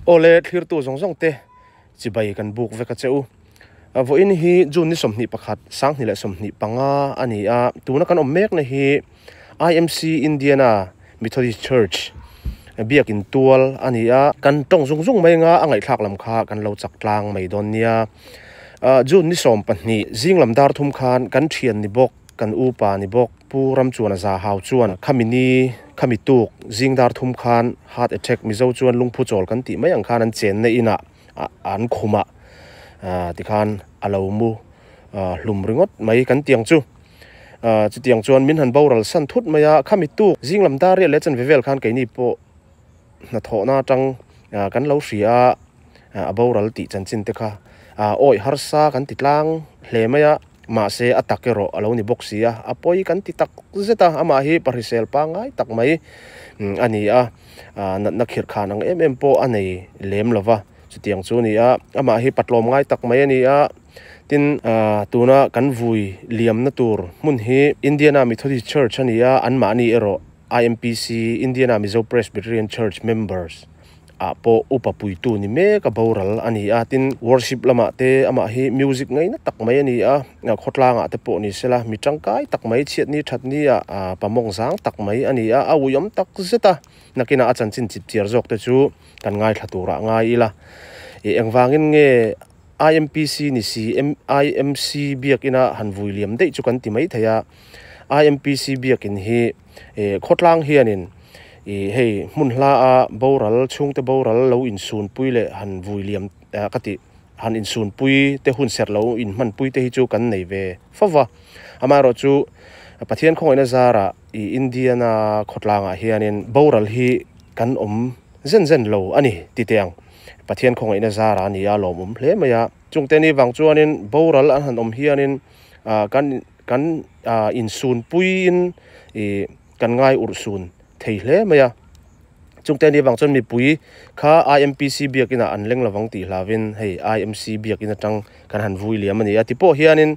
ole thlir tu zong zong te chibai kan buk veka cheu vo in hi jun ni somni pakhat sang ni la somni panga ani a tuna kan ommek na hi IMC Indiana Methodist Church biak in tual ani a kan tong zung zung mai nga angai thak lam kha kan lo chak tlang mai don nia jun ni som pahni jinglam dar thum khan kan thian ni bok kan upa ni bok puram chuan za hau chuan khamini khamituk jingdar thum khan heart attack mizo chuan lungphu chol kan ti mai ang khan an chen nei ina an khuma ti khan alo mu hlum ringot mai kan tiang chu chu tiang chuan min han boral san thut maya khamituk jinglam dar re le chan vevel khan ke ni po na tho na tang kan lo hria boral ti chan chin te kha oi harsa kan titlang hle maya ma se atakero alo ni boxia apoi kan ti tak zeta ama hi parisel pa ngai tak mai ani na khir khanang em po anei lem lova chutiang chu ni ama hi patlom ngai tak mai ani tin tuna kan vui liam na tur mun hi Indiana Methodist Church ania an ma ni ero IMPC Indiana Mizo Presbyterian Church members po upapui tu ni me ka boral ani tin worship lama te ama hi music ngai na tak mai ani khotla te po ni sela mi tangkai tak mai chiat ni that ni pamong sang tak mai ani awuyom tak zeta nakina achan chin chip chiar jok te chu kan ngai thatura ngai ila engwangin nge IMPC ni IMC biakina han vuiliam dei chu kan ti mai thaya IMPC biakin hi khotlang hianin hei munhla boral chungte boral lo in sun puile han vuiliam kati han in sun pui te hun ser lo in man pui te hi chu kan nei ve fawa amaro chu pathian khongaina zara Indiana khotlanga hianin boral hi kan zen lo ani titiang pathian khongaina zara ni a lom hle maya chungte ni wang chuanin boral an han hianin kan in sun pui in kan ngai ursun theile maya chungte ni wang chon mi pui kha IMPC biakina anleng lawang ti hlavin hei IMC biakina tang kan han vui liam ani atipo hianin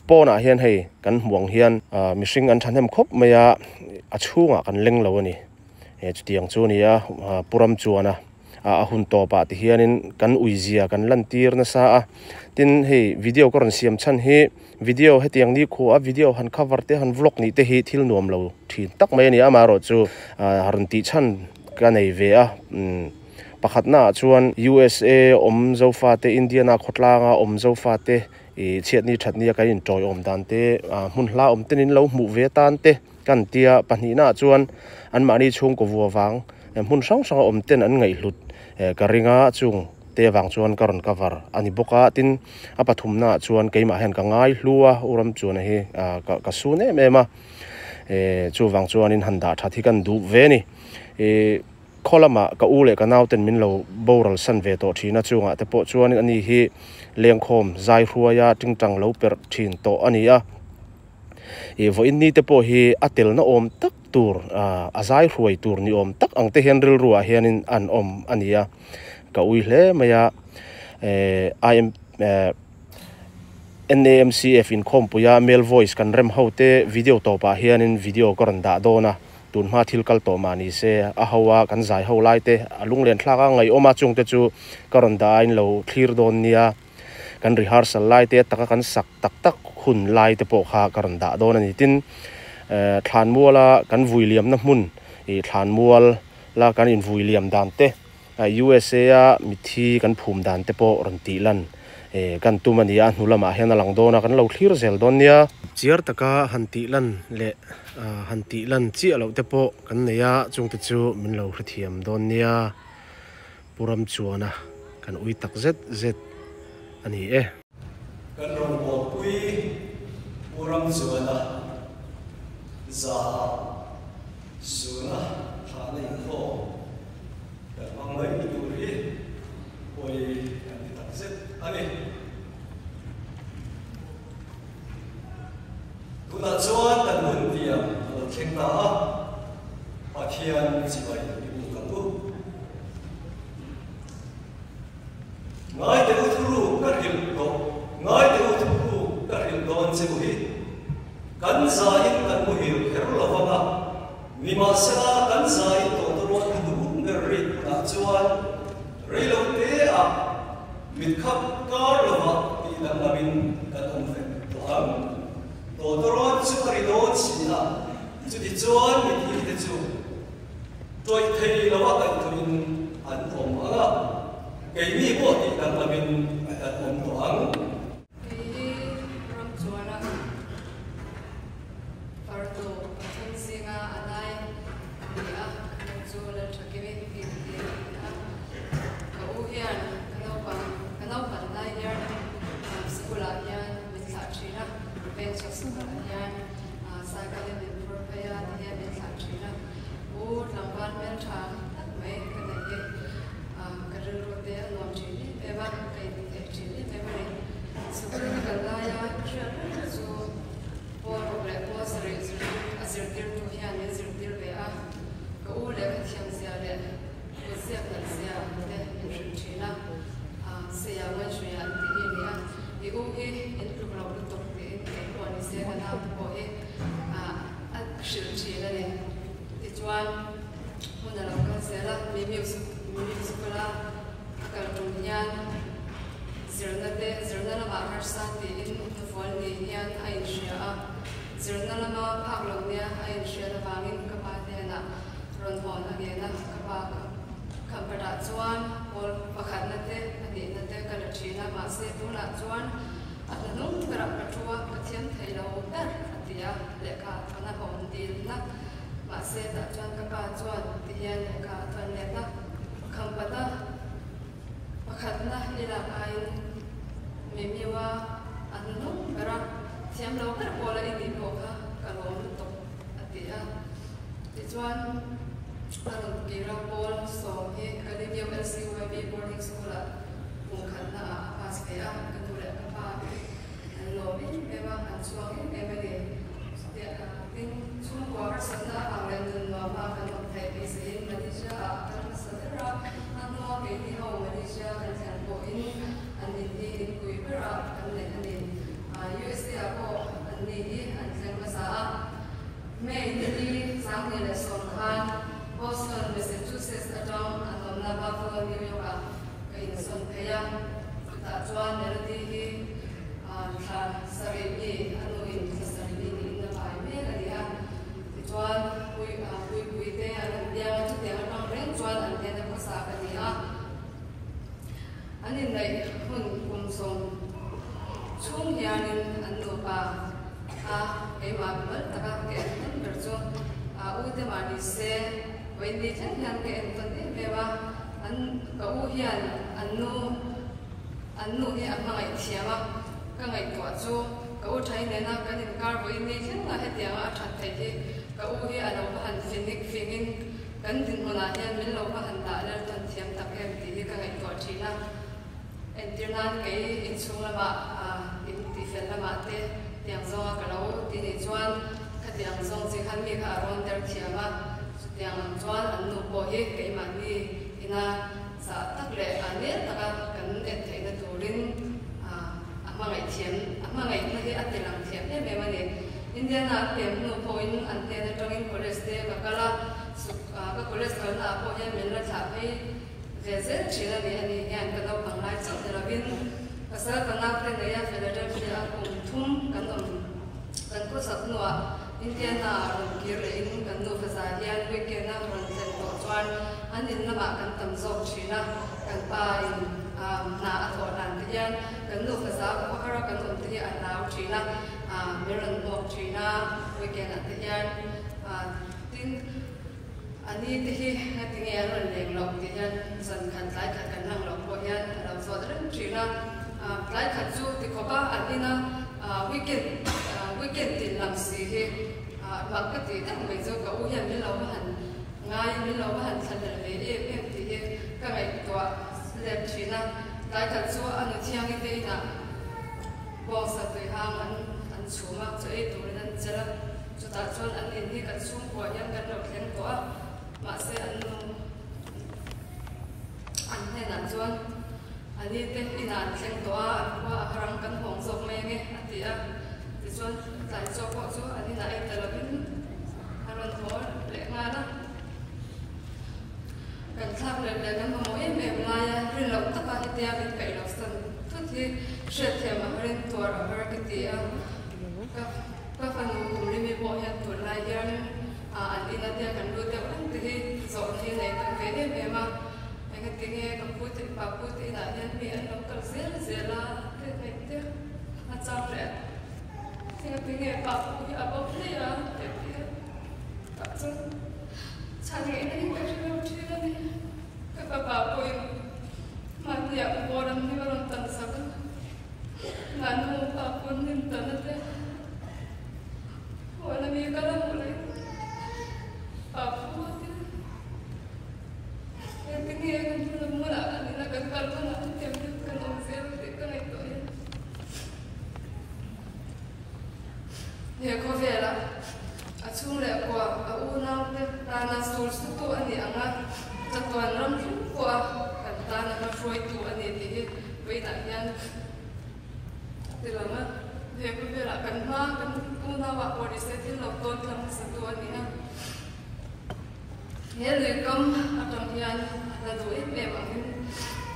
pona hian hei kan muang hian mishing an thanem khop maya achunga kan leng lo ani chutiang chu ni puram chuana hun to pa ti hianin kan uizia kan lantir na sa tin hei video koron siam chan hi video hetiang ni kho video han cover te han vlog ni te hi thil nuam lo thin tak mai ni amaro chu harun ti chan ka nei ve pakhat na chuan USA zo fa te Indiana khotlanga zo fa te chiat ni that ni ka in toy dan te mun hla tenin lo mu ve tan te kan tia pani na chuan an mani chung ko wawang mun sang ten an ngai hlut ka ringa chung te wang chuan karon cover ani boka tin apathumna chuan keima hen ka ngai hlua uram chuan hi ka sune mema chu wang chuan in handa thathi kan du ve ni kholama ka ule ka nauten min lo boral san ve to thina chunga te po chuan ani hi lengkhom zai hruaya tingtang lo per thin to ania vo in ni te po hi atel na tak tur azai hruai tur ni tak ang te hen ril ruwa hianin an ania ka ui hle maya NAMCF in kompuya male voice kan rem hote video to pa hianin video koran da dona tun ma thil kal to mani se hawa kan zai ho lai te alung len thlaka ngai oma chung te chu koran da in lo clear don nia kan rehearsal lai te taka kan sak tak hun lai te po kha koran da don ani tin thlan muala kan vuiliam na mun thlan mual la kan in vuiliam dan te USA mithi kan phum dan te po ron ti lan kan tumania nulama hian alang dona kan lo thlir zel don nia chiar taka hanti lan le hanti lan chi alo te po kan neya chung te chu min lo hrithiam don nia puram chuana kan ui tak zet ani kan ron bo pui puram chuana za suna thana in ho mai turi oi kan tak zet ani tuna chuan kan mun tiam lo theng ta pathian chibai ni kan tu ngai te utru ka hil to ngai te utru ka hil don che hi kan za in kan mu hil her lo wa ni ma sa kan za in to ro du ri na chuan reilo te a mit khap kar lova ti dang lamin kan om fe to ang to toron chu ari do china chu ti chuan mit hi te chu toy thei lova kan thuin an om anga kei mi bo ti dang lamin kan om to ang Kan thak le le kan mo em em la ya dia mit kai lo san tu thi shet the ma ren to ra har ki ti a ka fa nu kum ri mi bo ya tu lai yan a ina dia kan lu te an ti zo ni nei ta ve me ma ka ti nge ka pu ti pa pu ti da yan mi an lo kal zela te nei te a chang re ti ti nge pa pu ya bo ri ya te ti ka chu chan nge ni ka ri lo ti ni ka pa pu man ya bo ram ni ron tan sa ka na nu pa pu nin tan te wala mi ka la mo lai pa pu ti ini yang kita mula adalah kalau nak tiap-tiap kan omset kita itu ya. Ya kau vela, acung lekwa, unang te tanah sul tu ani angat, jatuhan ram lekwa, kan tanah masuk tu ani dia, beda yang, dilama, ya kau vela kan unang wak polis itu lokton kan satu ani ya. Ya lekam atang yang ada dua memang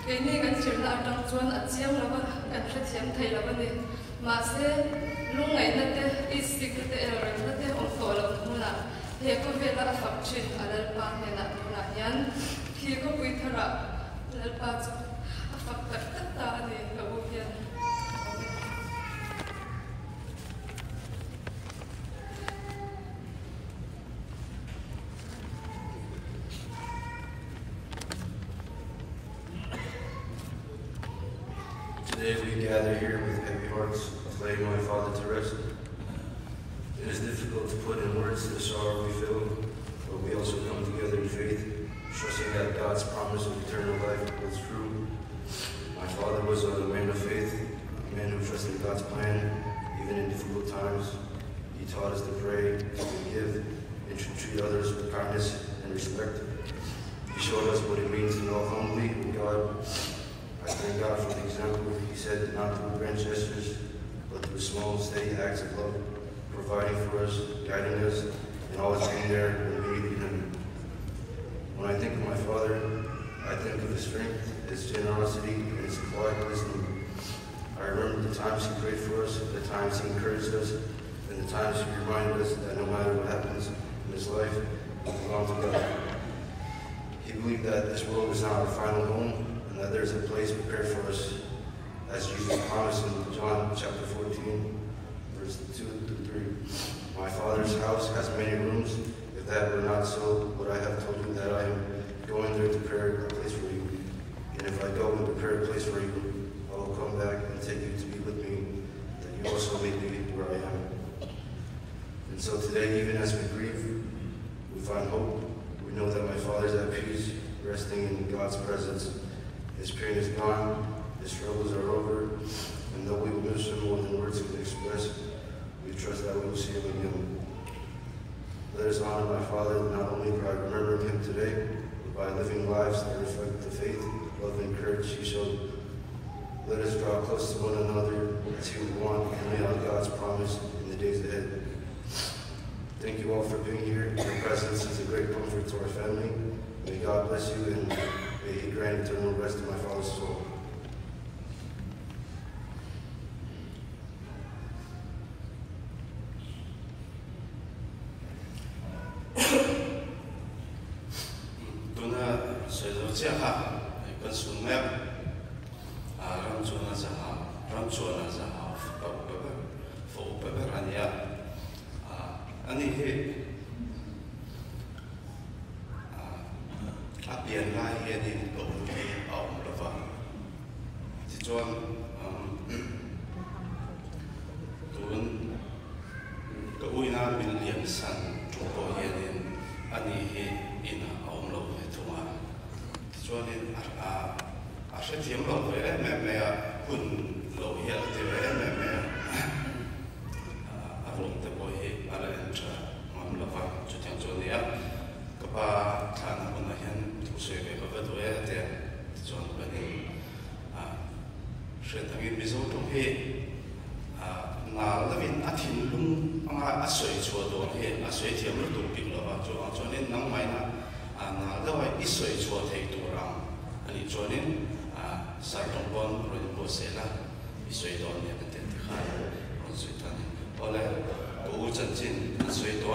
ini kan cerita atang cuan aciam lapa kan setiap thai lapa ni masih lungai nate istik nate orang nate ontol mula ya ko vela fakchin alal pa hena mula yan ki ko puithara alal pa chu afak ta ni ko yan Today we gather here with heavy hearts, laying my father to rest. It is difficult to put in words the sorrow we feel, but we also come together in faith, trusting that God's promise of eternal life was true. My father was a man of faith, a man who trusted God's plan, even in difficult times. He taught us to pray, to forgive, and to treat others with kindness and respect. He showed us what it means to know humbly with God. I thank God for the example he said, not through grand gestures, but through small, steady acts of love, providing for us, guiding us, and always being there when we needed him. When I think of my father, I think of his strength, his generosity, and his quiet wisdom. I remember the times he prayed for us, the times he encouraged us, and the times he reminded us that no matter what happens in this life, we belong to God. He believed that this world is not our final home, and that there is a place prepared for us, as Jesus promised in John chapter 14, verse 2 through 3. My Father's house has many rooms. If that were not so, would I have told you that I am going there to prepare a place for you? And if I go and prepare a place for you, I will come back and take you to be with me, that you also may be where I am. And so today, even as we grieve, we find hope. We know that my Father's at peace, resting in God's presence. His pain is gone, his struggles are over, and though we will miss him more than words can express, we trust that we will see him again. Let us honor my Father not only by remembering him today, but by living lives that reflect the faith, love, and courage he showed. Let us draw close to one another as he would want and lay out God's promise in the days ahead. Thank you all for being here. Your presence is a great comfort to our family. May God bless you and may he grant eternal rest to my father's soul. Tuna sezo jaha kan sumep ram chuna jaha fo ania ani he apian lai he ni lo he au lova ti chuan tun ka uina min liam san ko he ni ani he ina au lo he thuma ti chuan in a se thiam lo ve me hun lo he te ve me rung te boy ala entra mam lava chutiang chonia kapa thana una hian tu se ve ba do ya te chon bani shetawi bizo to he na lavin athin lung anga asoi chu do he asoi thiam lu tu pik lova cho chonin nang mai na na lawai isoi chu thei tu ram ani chuanin sartong pon ron po sela isoi don ne kan ten khai ron soi tan ole u chan chin soi to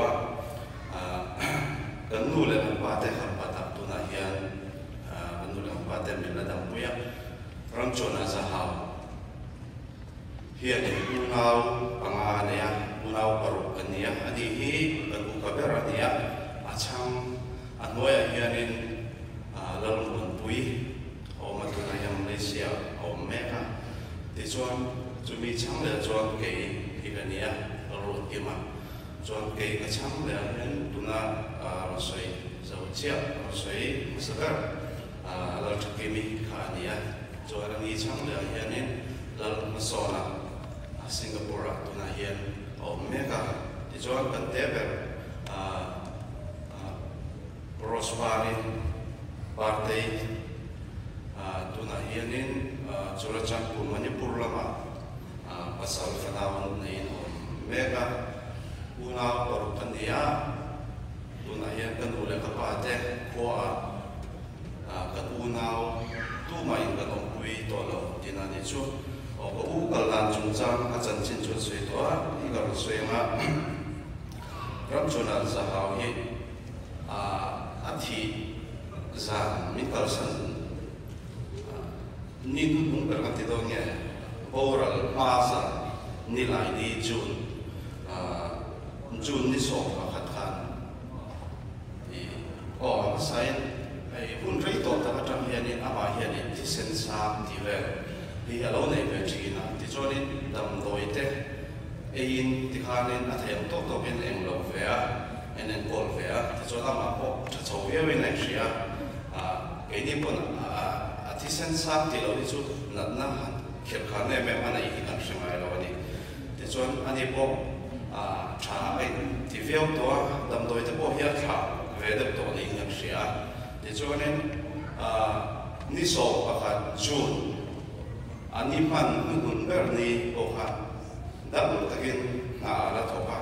kan nu le pa te kham pa ta tu na hian kan nu le pa te min la dam puya ram chona za ha hian u nau anga ne ya u nau paru kan ya ani hi kan u ka ber ani ya achang anoya hianin lalung pui o matuna yang Malaysia o Meka di chuan chumi chang le chuan ke higania ro ima chuan ke ka chang le hen tuna soi zo chia soi musakar lal chakimi khania chuan ani chang le hianin lal masona Singapore tuna hian o Meka di chuan kan teber Rosmarin partai tuna hianin Churachandpur Manipur lama pasal fanawan na inom Mega una parukandia tuna hian kan ule kapate kuwa kan unaw tumain kan ongpui tolo dinani chu o ko ukal lan chungchang achan chin chu sui to igar sui nga ramchuna zahaw hi athi za mikalsan ni dung berkati dongnya oral masa nilai di Jun ni sok pakat kan saya pun rito tak ada hianin apa hianin di sensa di ver di alau nei China di jonin dam doite ein di kanin atayam to bin englo vea enen kol vea di jona ma po chau ye wen nei sia ini pun ati sensa di lo itu na khirkhane me mana i kan shemai lo ni di jon ani po cha ai di veo to dam doite po hia kha vedap to ni yang sia di jonen ni so pakat Jun ani man nun berni oha dam takin na ala to pa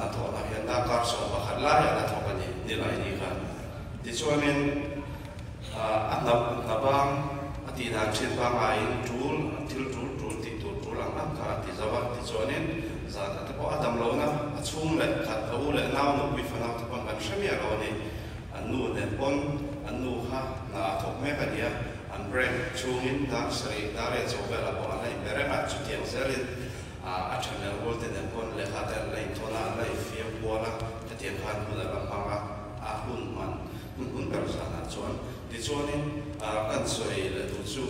na to na hian da kar so pakat la ya na to pa ni nilai ni kan di jonen nabang ati na chin pa ngai tul ti tul lang lang ka ti zawa ti jonen za ta po adam lo na achung le khat au le naw no wi fa na ta pon ban shamia lo ni anu ne pon anu ha na thok me ka dia an brand chungin da sri da re zo ba la po na i bere ma chu tiang selin a channel volte ne pon le kha ta le thona le fi po la ta tiang khan pu la pa ma a hun man hun per sa na chon di chonin kan soi le tu chu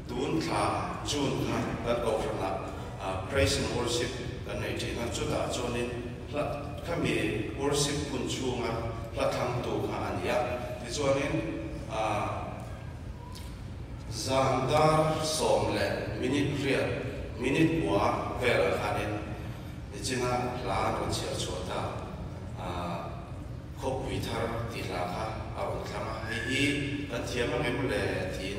tun tha chun kha kan ko na praise and worship kan nei thina chu da chonin kami worship kun chunga lathang tu kha ania di chonin zandar somle minute wa vera khanin di china la ro chia chota khop wi thar ti la kha aw thama hi kan thiam nge mule tin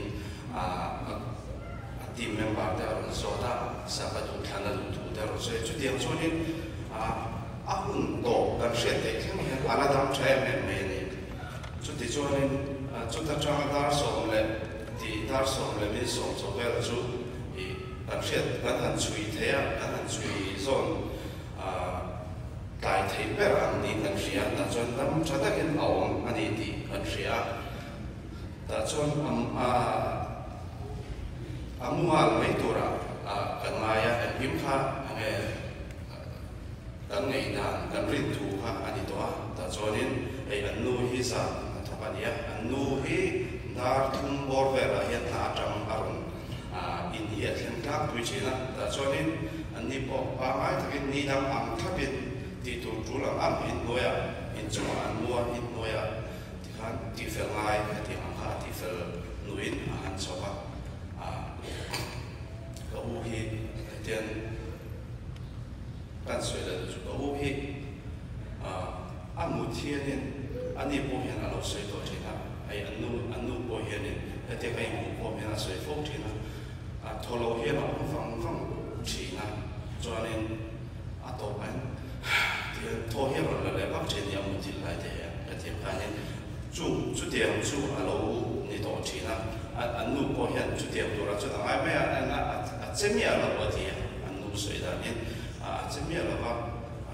team member da ron sota sa ka tu thana tu da ro se chu tiang chonin ahun to kan shete thang he ala dam chae me ni chu ti chonin chu ta chang dar som le ti dar som le mi som so vel chu i kan shet kan han chui thea kan han chui zon tai thei per an ni kan ria ta chon dam cha ta ken awm ani ti kan ria ta chon amual mai tura kan maya kan him kha nge kan ngei dan kan rin tu kha ani to ta chonin ei anu hi sa thapania anu hi dar thum bor ve la hian na tang arun in hi thlen tak tu china ta chonin ani po pa mai takin ni dam am thapin ti tu tu la am in noya in chuma an mua in noya ti khan ti fel ngai ti am kha ti fel nuin an choka ka u hi ten kan soi la chu ka u hi amu thianin ani po hian alo soi to thina ai anu po hianin ate kai mu po hian soi fo thina tholo hian a fang thina chuanin ato pan to hian la le bak chen ya mu til lai te ate kanin chu tiang chu alo ni to china an nu po hian chu tiam tura chu ai me a chemia la wa ti an nu sei da ni a chemia la wa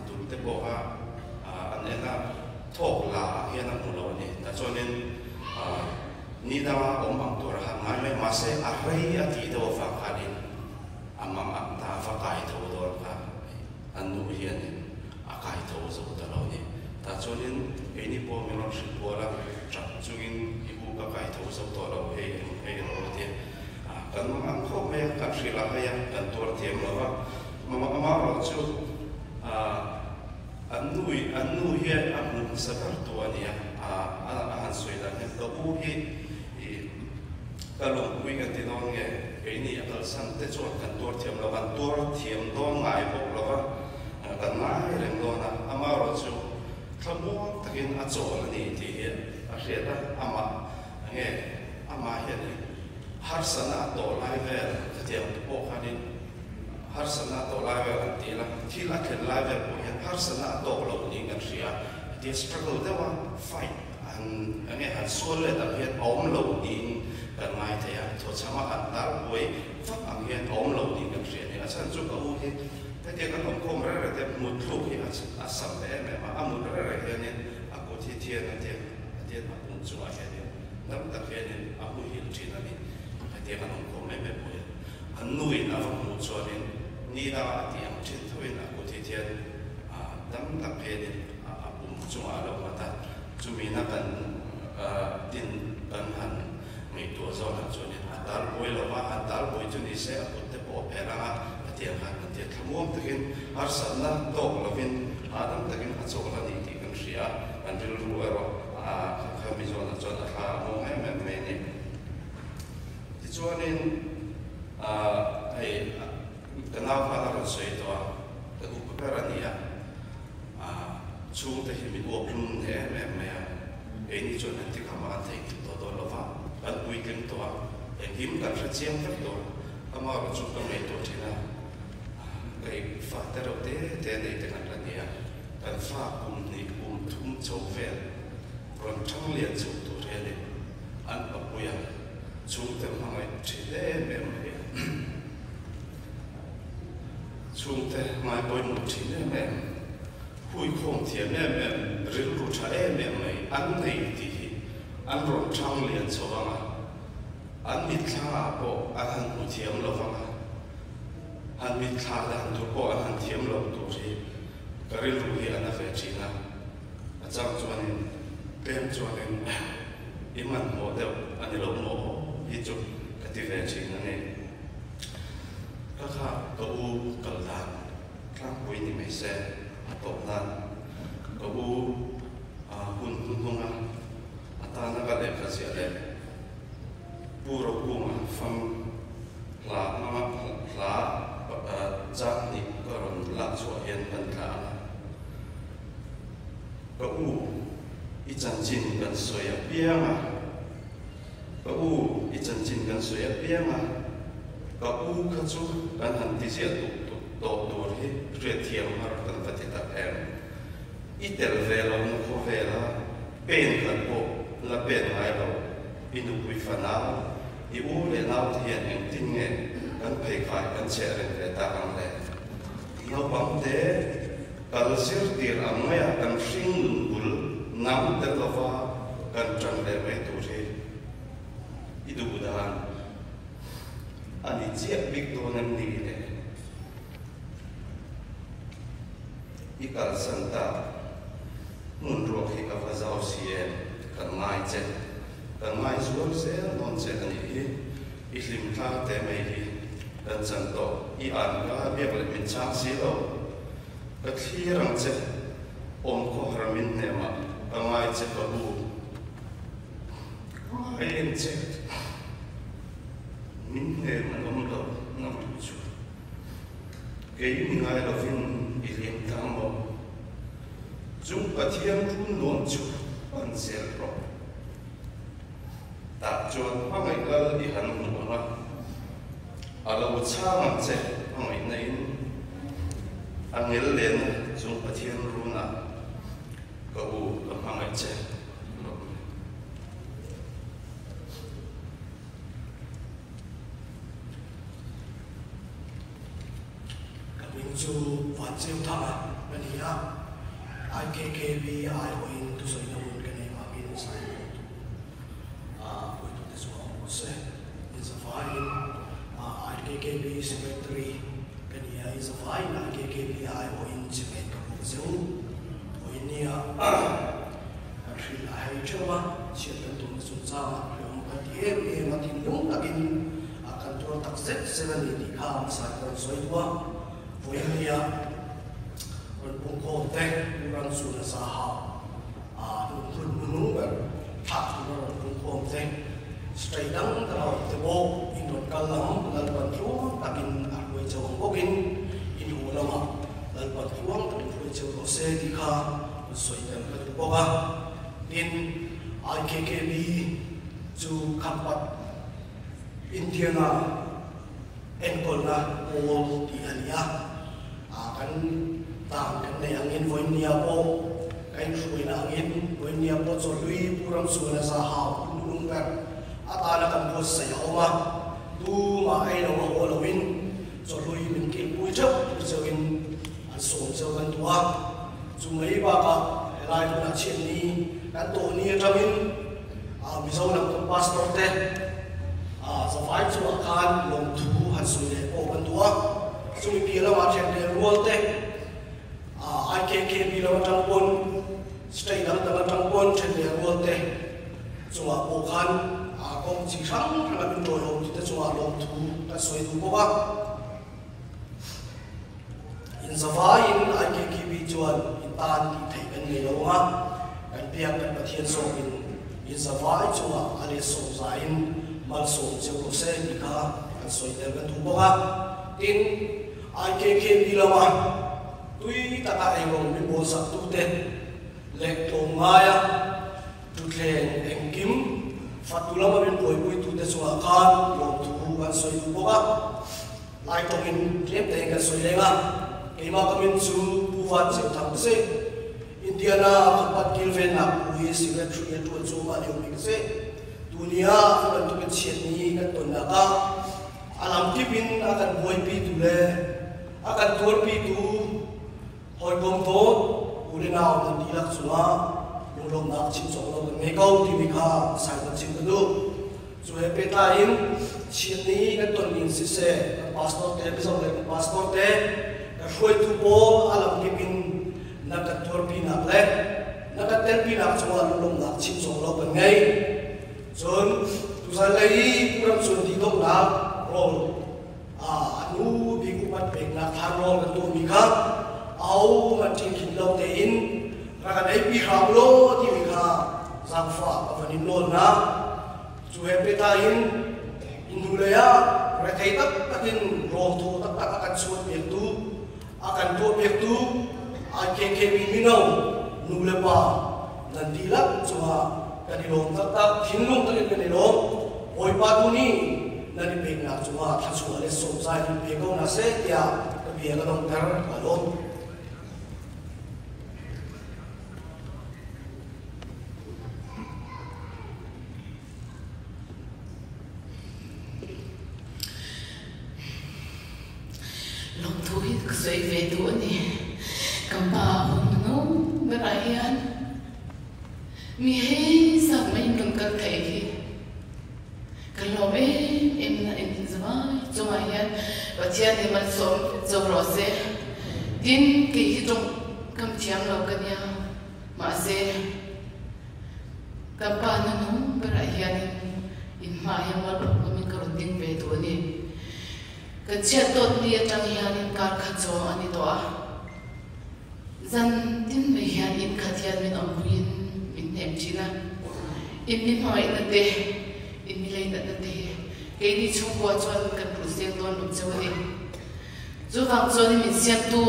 dur te bo ha an ena thok la hian an lo ni ta chonin ni da om ang tura ha ngai me ma se a rei a ti do fa khanin amang am ta fa kai tho do ka an nu hian a kai tho zo ta lo ni ta chonin ini po mi ron shi po la chak chungin ibu ka kai tho zo to lo he ro ti kan mang kho me ka shi la ha ya kan tor thiam lo wa ma ro chu an nu hian am nu sa kar to ani han soi da ne to u hi ka long wi ka ti don nge ini akal san te chu kan tor thiam lo kan tor thiam do ngai bo lo wa kan ngai reng do na ama ro chu thamo takin a chaw ani ti hi a hriata ama nge ama hian har sana to lai ve tiam po khanin har sana to lai ve ti la thila khen lai ve po hian har sana to lo ni kan ria ti struggle de wa fight an nge han sual le da hian om lo ni kan ngai the ya to chama han dal boi fak ang hian om lo ni kan ria ni a chan chu ka u hi ta te kan om kom ra ra te mut lu hi a sam be me ma amut ra ra hian ni a ko thi thian na te ma un chu a hian ni nam ta hian ni a hu hi chin ani a te kan om kom me me boi an nui na va mu chu ni ni da ti ang chin thoi na ko thi thian dam ta pe ni a pum chu a lo ma ta chu mi na kan tin kan han ngai to zo na chu ni a dal boi lo ma a dal boi chu ni se a ko te po pe ra tiang han te thamuam takin har sanna to lovin adam takin a chokla ni ti kan ria an ril ru ero kha mi zo na chon kha mo me ni ti chuanin ai kana kha ro sei to ta ku pa ra ni chu te hi mi go plum ne me ai ni chon ti kha ma te to do lova an ui ken to en him kan ra chiang ta to ama ro chu ka me to thina cái phát tế đầu tế này tên là gì à cái phát thum châu về còn trong liền châu tổ thế này ăn bắp bùi à chúng ta mang lại chỉ để mềm mềm chúng ta mang bồi một chỉ để mềm hui không thiệt mềm rượu rượu trà mềm mềm ăn này thì ăn rồi trong liền châu vàng à ăn ít khá bộ ăn hàng cụ thiềm lo vàng à han mit kha la han tu ko han thiam lo tu ri karil ru hi ana fe china a chang chuan in pem chuan in iman mo deu ani lo mo hi chu ka ti ve china ne ka kha ko u kal dan klang pui ni mai se to dan ko u hun ata na ka le ka sia le puro kuma fam la giác ni còn lạc chỗ hiện gần cả có u ít chân chín gần soi ở bia mà có u ít chân chín gần soi ở bia mà có u khát chú gần hẳn tí diệt tụ hi rệt thiam mà gần vật thiết tập em ít del về lo nó khó về là bên gần bộ là bên ngoài lo inu quy phần nào i u le nào thì hiện em tin nghe kan phei khai kan che ren ve ta kan le no pam te kal sir tir amaya kan sing bul nam te lova kan chang le me tu re idu budan ani che big do nam ni le ikal santa mun ro khi ka fa zau sien kan mai che kan mai zuam se non che ani hi islim tha te mai hi dan chan to I an ga biak le min chang si lo ka thi rang che om ko hramin ne ma angai che ko bu ai en che min ne ma om lo na ma chu ke ni ngai lo fin I lim tam mo chung ka thiam run non chu an sel ro ta chon ma ngai lal I han nu ma alo chang che ngai nei angel len chung pathian runa ko u lamang che chu van cheu thanga bania IKKB ai oin tu soi na mun kane ma bin sai ko tu so se is a fine IKKB secretary kania is a fine IKKB ai oin chime ka mu zeu oin nia Actually, I coba siapa tu masuk sama yang dia mati nung takin akan turun takset seven ini kam sahaja soal dua poin dia berpungkau teh orang sudah saham nung ber tak orang pungkau teh sedang terlalu tebok indot kalam lalu bantuan takin aku jawab kokin ini ulama lalu bantuan takin aku jawab saya dikah soal yang berboga in IKKB to kampat Indiana engkolna all di alia akan tangkan angin voinia po kain suina angin voinia po solui puram suana sahau nungper atala kan bos saya oma tu mai no olowin solui min ke pujo pujoin asom jawan tua sumai baka lai na chen ni kan to ni tamin mizo nam to pastor te sa fai chu akan lom thu han su le o kan tua chu mi pila ma chen le rol te IKKB lo tang pon stay dang tang pon chen le rol te chu a o khan kong chi sang thang bin to lo ti te chu a lom thu ta soi du ko ba in sa fai in IKKB chuan in tan ti thei kan ni lo ma kan piak kan pathian so in sa vai chunga ale so zain mal so che ko se ni kha kan soi te kan thu boga tin IKKB lama tui ta ka ai gong mi bo sak tu te le to maya tu tlen engkim fatulama bin poi poi tu te chunga kan lo tu kan soi tu boga lai to in tlem te kan soi lenga keima kamin chu puwan che thang se Indiana tempat kilven nak kui secretary itu cuma dia mikse dunia akan tu kecil ni kan tu nak alam tipin akan buat pi tu le akan tuar pi tu hoi bom tu boleh nak dan dilak semua belum nak cincang lo kan kau di bika saya cincang tu suai petain cincang ni kan tu ni sise passport te besok le passport te hoi tu bol alam tipin nakat torpi nak le nakat terpi nak semua lulung nak cip song lo pengai son tu salai puram son di dong nak rol anu di kupat pek nak harol kan tu mika au macam kilau tein rakan ai pi hamlo di mika zangfa avanin lo na cuhe petain indulaya rekai tak takin rol tu tak akan suat pek tu akan tu pek tu IKKB minau nulepa dan dilak cuma kadilong tetap hinung tadi kadilong oi patuni nani pengnak cuma thasu ale somsai di pegau nase ya tapi yang kadang ter alon long thui ksoi ve tu ni kampa no berayan mi he sa mai kan ka thai hi kalau em na em zawai cuma yan bacia ni man som rose tin ki hi trong kam chiang lo kan ya ma se kampa no berayan in ma ya mal ko min ka din ve tu ni ka chia tot ni tang hian in kar kha cho ani to a zan tin me hian in khatian min am huin min nem china in min hoi na te in mi lei na te ke ni chu ko chon kan ru se don lu chaw ni zu wang chon min siam tu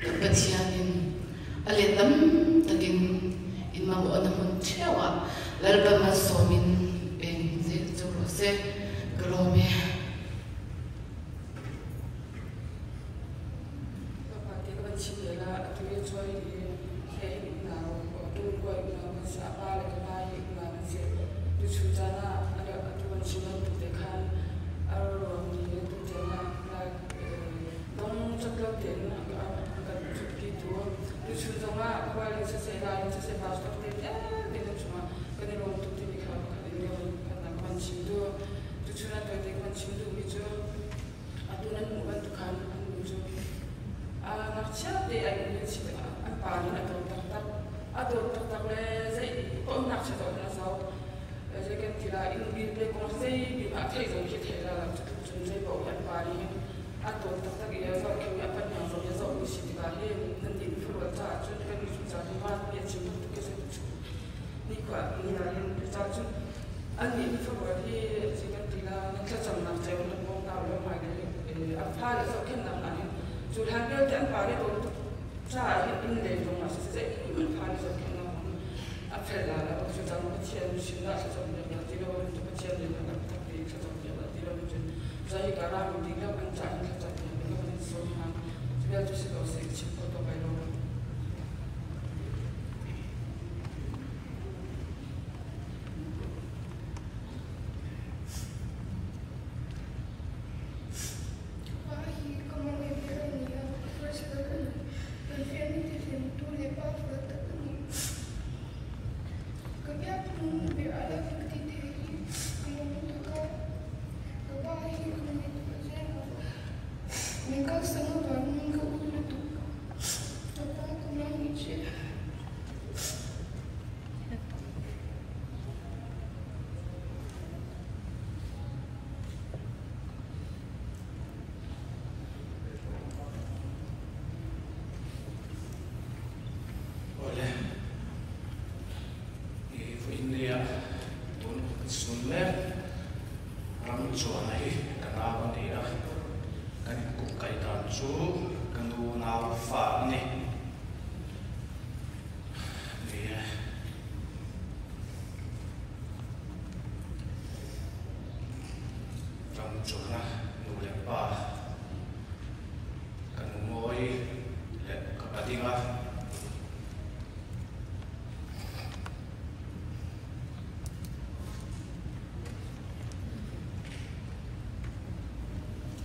kan pathian in ale dam takin in ma mo na mun chewa lalba ma so min en ze chu ro se grome Don't chin du bi jo atunan mu ban tu kan an jo nak cha de ai ni chi an pa ni na to tak le zai ko nak cha to na sao zai kan ti la in bi pe ko zai bi ma thai zo ki the la chun zai bo an pa ni ato tak ya zo ki ya pa nya zo ya zo ni shi ba he nan din fu wa ta chun kan ni chu cha ni ma ya chi tu ke se chu ni kwa ni na hin cha chu an ni fu wa he zai kan ti la na cha cham na cha na bo ka lo ma ge a pa la zo ken na ni chu han be tan pa re to cha in le zo ma se se in pa ni zo ken na a fe la la chu cha ma chen shi na cha cham na ti lo to ma chen le na ta pe cha cham ya ti lo chu zai ka ra mi ti la an cha ni cha ni lo ni so ha tu ya tu se do se chi ko to ba lo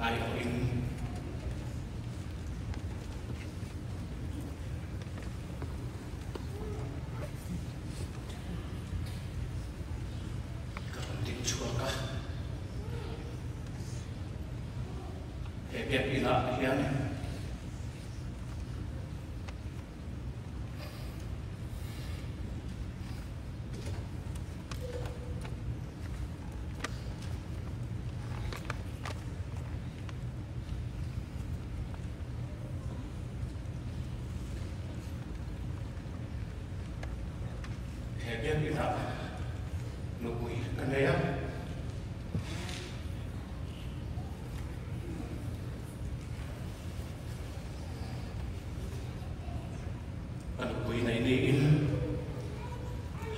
ai có in các tin chua cả hệ biệt in là hiền biết như thế nụ quỷ cái này á nụ quỷ này đi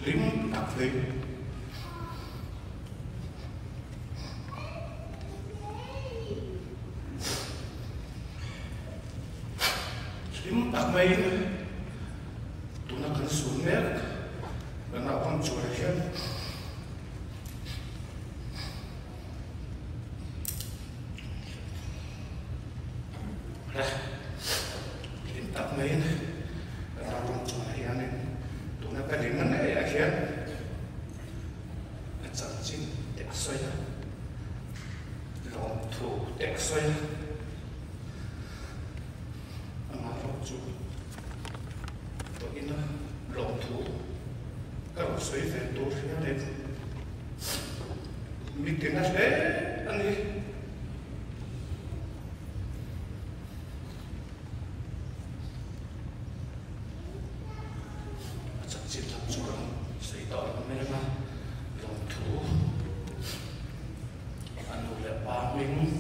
lính đặc linh lính đặc mây tụi nó cần xuống nét karena orang cuaca dah lintak main karena orang cuaca ni tu nak dengan ni akhir macam cing tek soy long tu tek soy amat roju tu ina long tu kalau saya ventur ya deh, bikin as ani, macam cinta curang, saya tahu mereka lontu, anu lepas ming,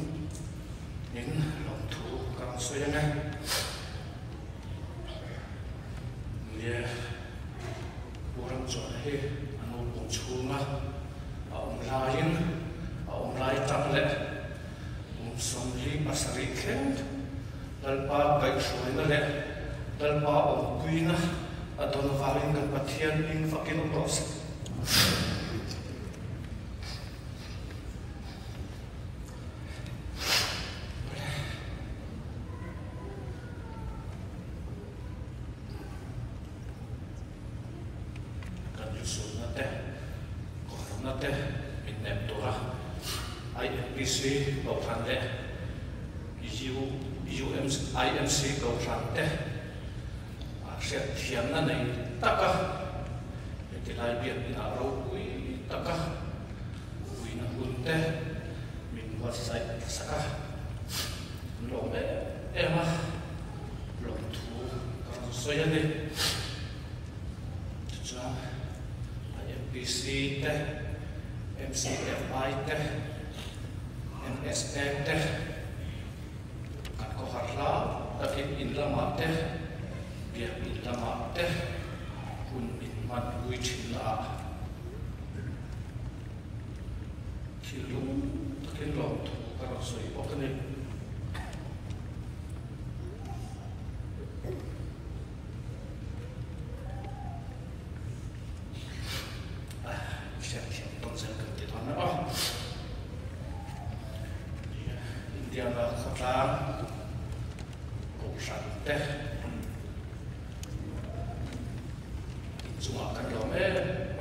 nin lontu kalau saya ni, dia orang cuaca anu cuma ông lai tăng lệ ông sống đi pasar ikan dalpa baik suai na lệ dalpa ông quy na atau navalin kan patian in fakin uros nate min nem tora IMC go than de IMC go than de sẽ thiam na nei taka cái lai biệt là rau quý taka quý na hun te mình có sai saka lo be em à lo thu kan soi ani cha IMPC te MCFI te MSA te kan ko harla takin in lama te biar in lama te hun in man ui chila kilung takin lo thu kan soi okane India là khắp lá cộng sản tết chúng ở căn đó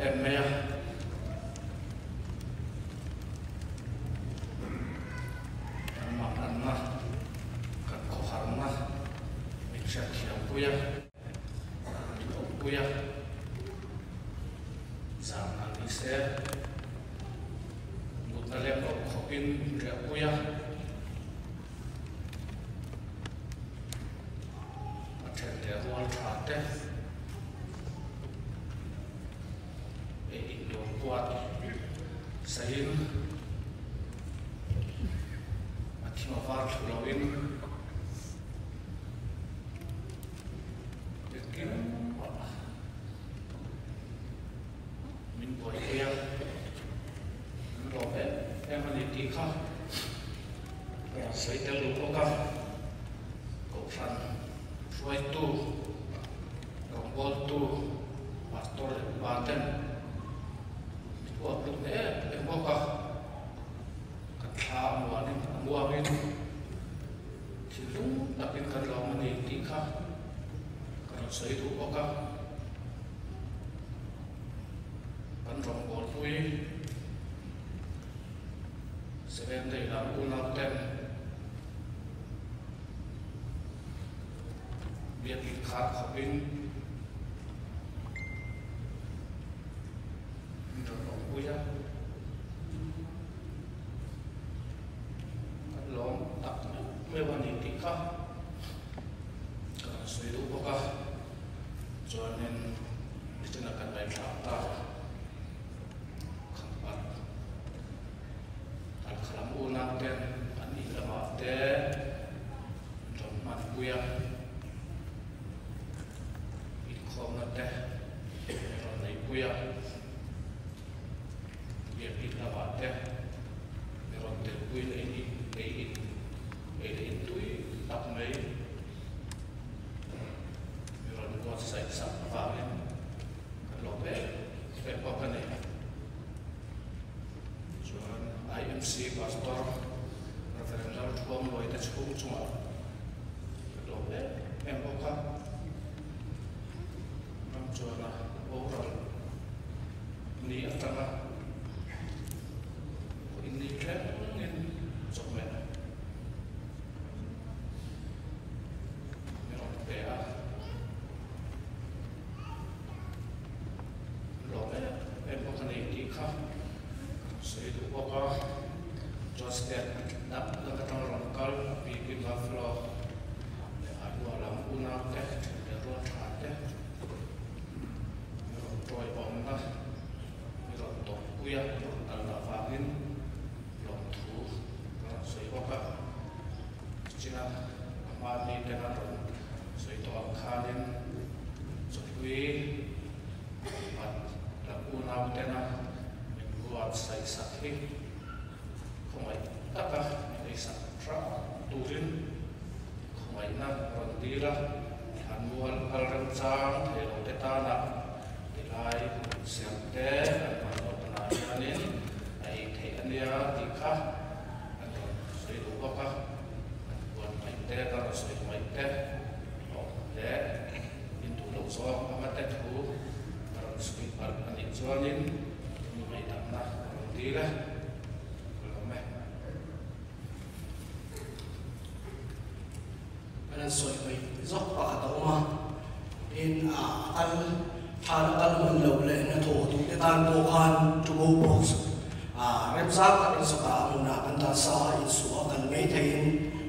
em mẹ ăn mà cần khó khăn mà mình sẽ thiếu quê giảm ăn đi xe một ta đem vào khó pin rẻ quê để hoàn thành thế, để điều quạt xây khi mà vào thủ đô in để kiếm mình gọi kia mình gọi em anh đi khác xây theo lối của cổ phần Suai tu, rombol tu, pastor Banten, buat lu em buka, kata muanin, muawin, cilung tapi kalau mani tika, kalau saya tu buka, kan rombol tu sebentar dalam ulang ten. Biar ikat kapin dorong kuya long tak mewani tika kalau sudah buka jonen itu nak baik apa kampat tak kalam ulang dan ani lama deh dorong kuya không là thế, rồi lấy quia, việc đi là bạn thế, rồi từ quia lấy túi tập mấy, rồi có sạch sạch vào lên, cái lỗ bé qua cái này, rồi IMC pastor, referendum chuông rồi ta chuông chung à, cái lỗ bé em có không? Juara orang ini antara ini kan ingin coba merong PA lobe bukan ini kah saya itu apa just that nak kata orang kal bikin laflo ada alam punah teh ada teh rồi bóng ta rồi tổ quy rồi là phá lên lòng thú rồi xây bọc cả chỉ là mà đi đến là xây tổ khá lên rồi quy và là u nào tên là mình gọi xây sạch đi không phải tất cả những sạch ra tu rin không phải là rồi đi ra hắn mua al trang thì nó tên ta là ai xem thế còn một là nên ai thấy anh em thì khác anh còn suy đủ có khác còn mình thế còn suy mình thế để in thủ đầu số mà thế thủ còn suy bật anh em cho nên như vậy đậm nát còn tí đấy còn mẹ kan soi mai zok pa ta uma in al than al mun lo le na tho tu te tan to khan to go box rem sa ka in sa ka mun na kan ta sa in su kan ngai thein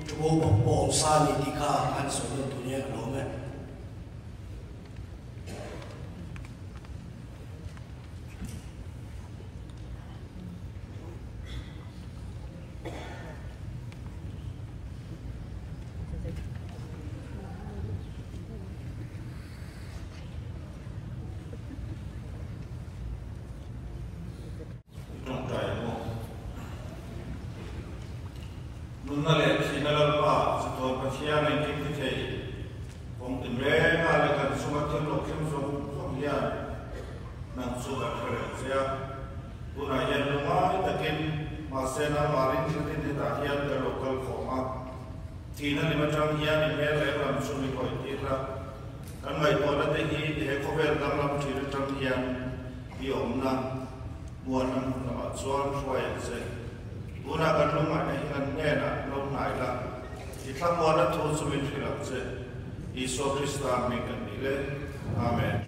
to go box bom sa ni ti kha an so tu ne lo me Amen.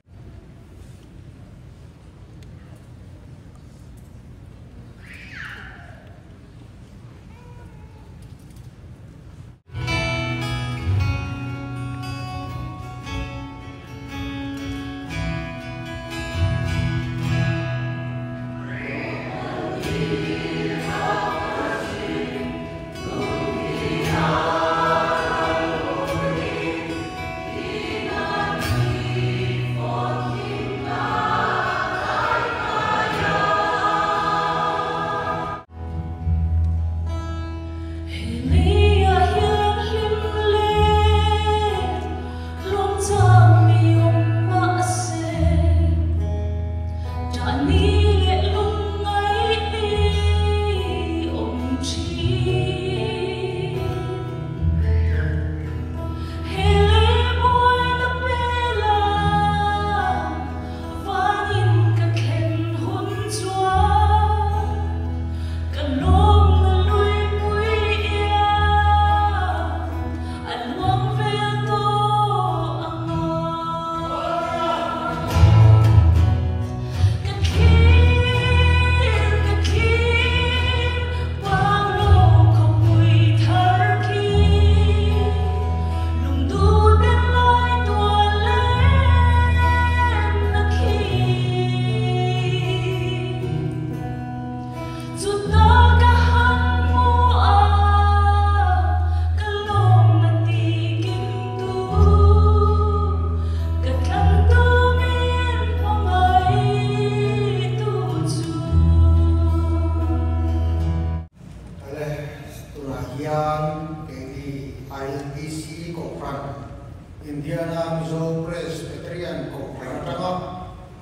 Indiana Mizo Presbyterian Conference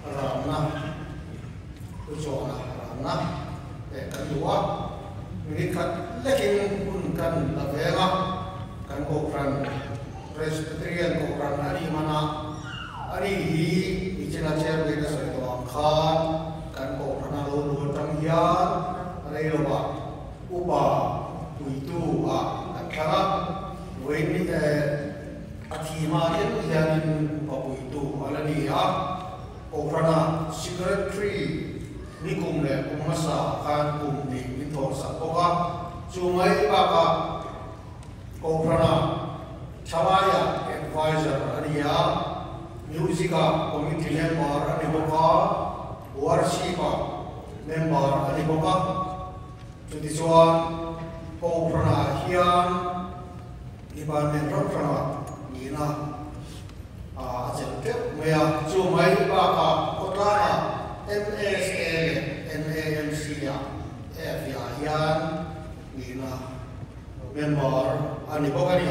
Rana Ujona Rana kedua melihat lekin pun kan lavera kan Conference Presbyterian Conference hari mana hari ini bicara cerita soal kan kan Conference lalu tanggian hari lepas ubah itu karena ini Akhirnya yang apa itu ala dia orang secretary ni kumle kumasa kan kumdi itu sapoka cuma ipaka orang cawaya advisor dia musika committee member ani boka worship member ani boka jadi soal orang hian ibadah orang na ajentet mea cumai baka kotara MSL NAMC ya FIAN nina member ani bokani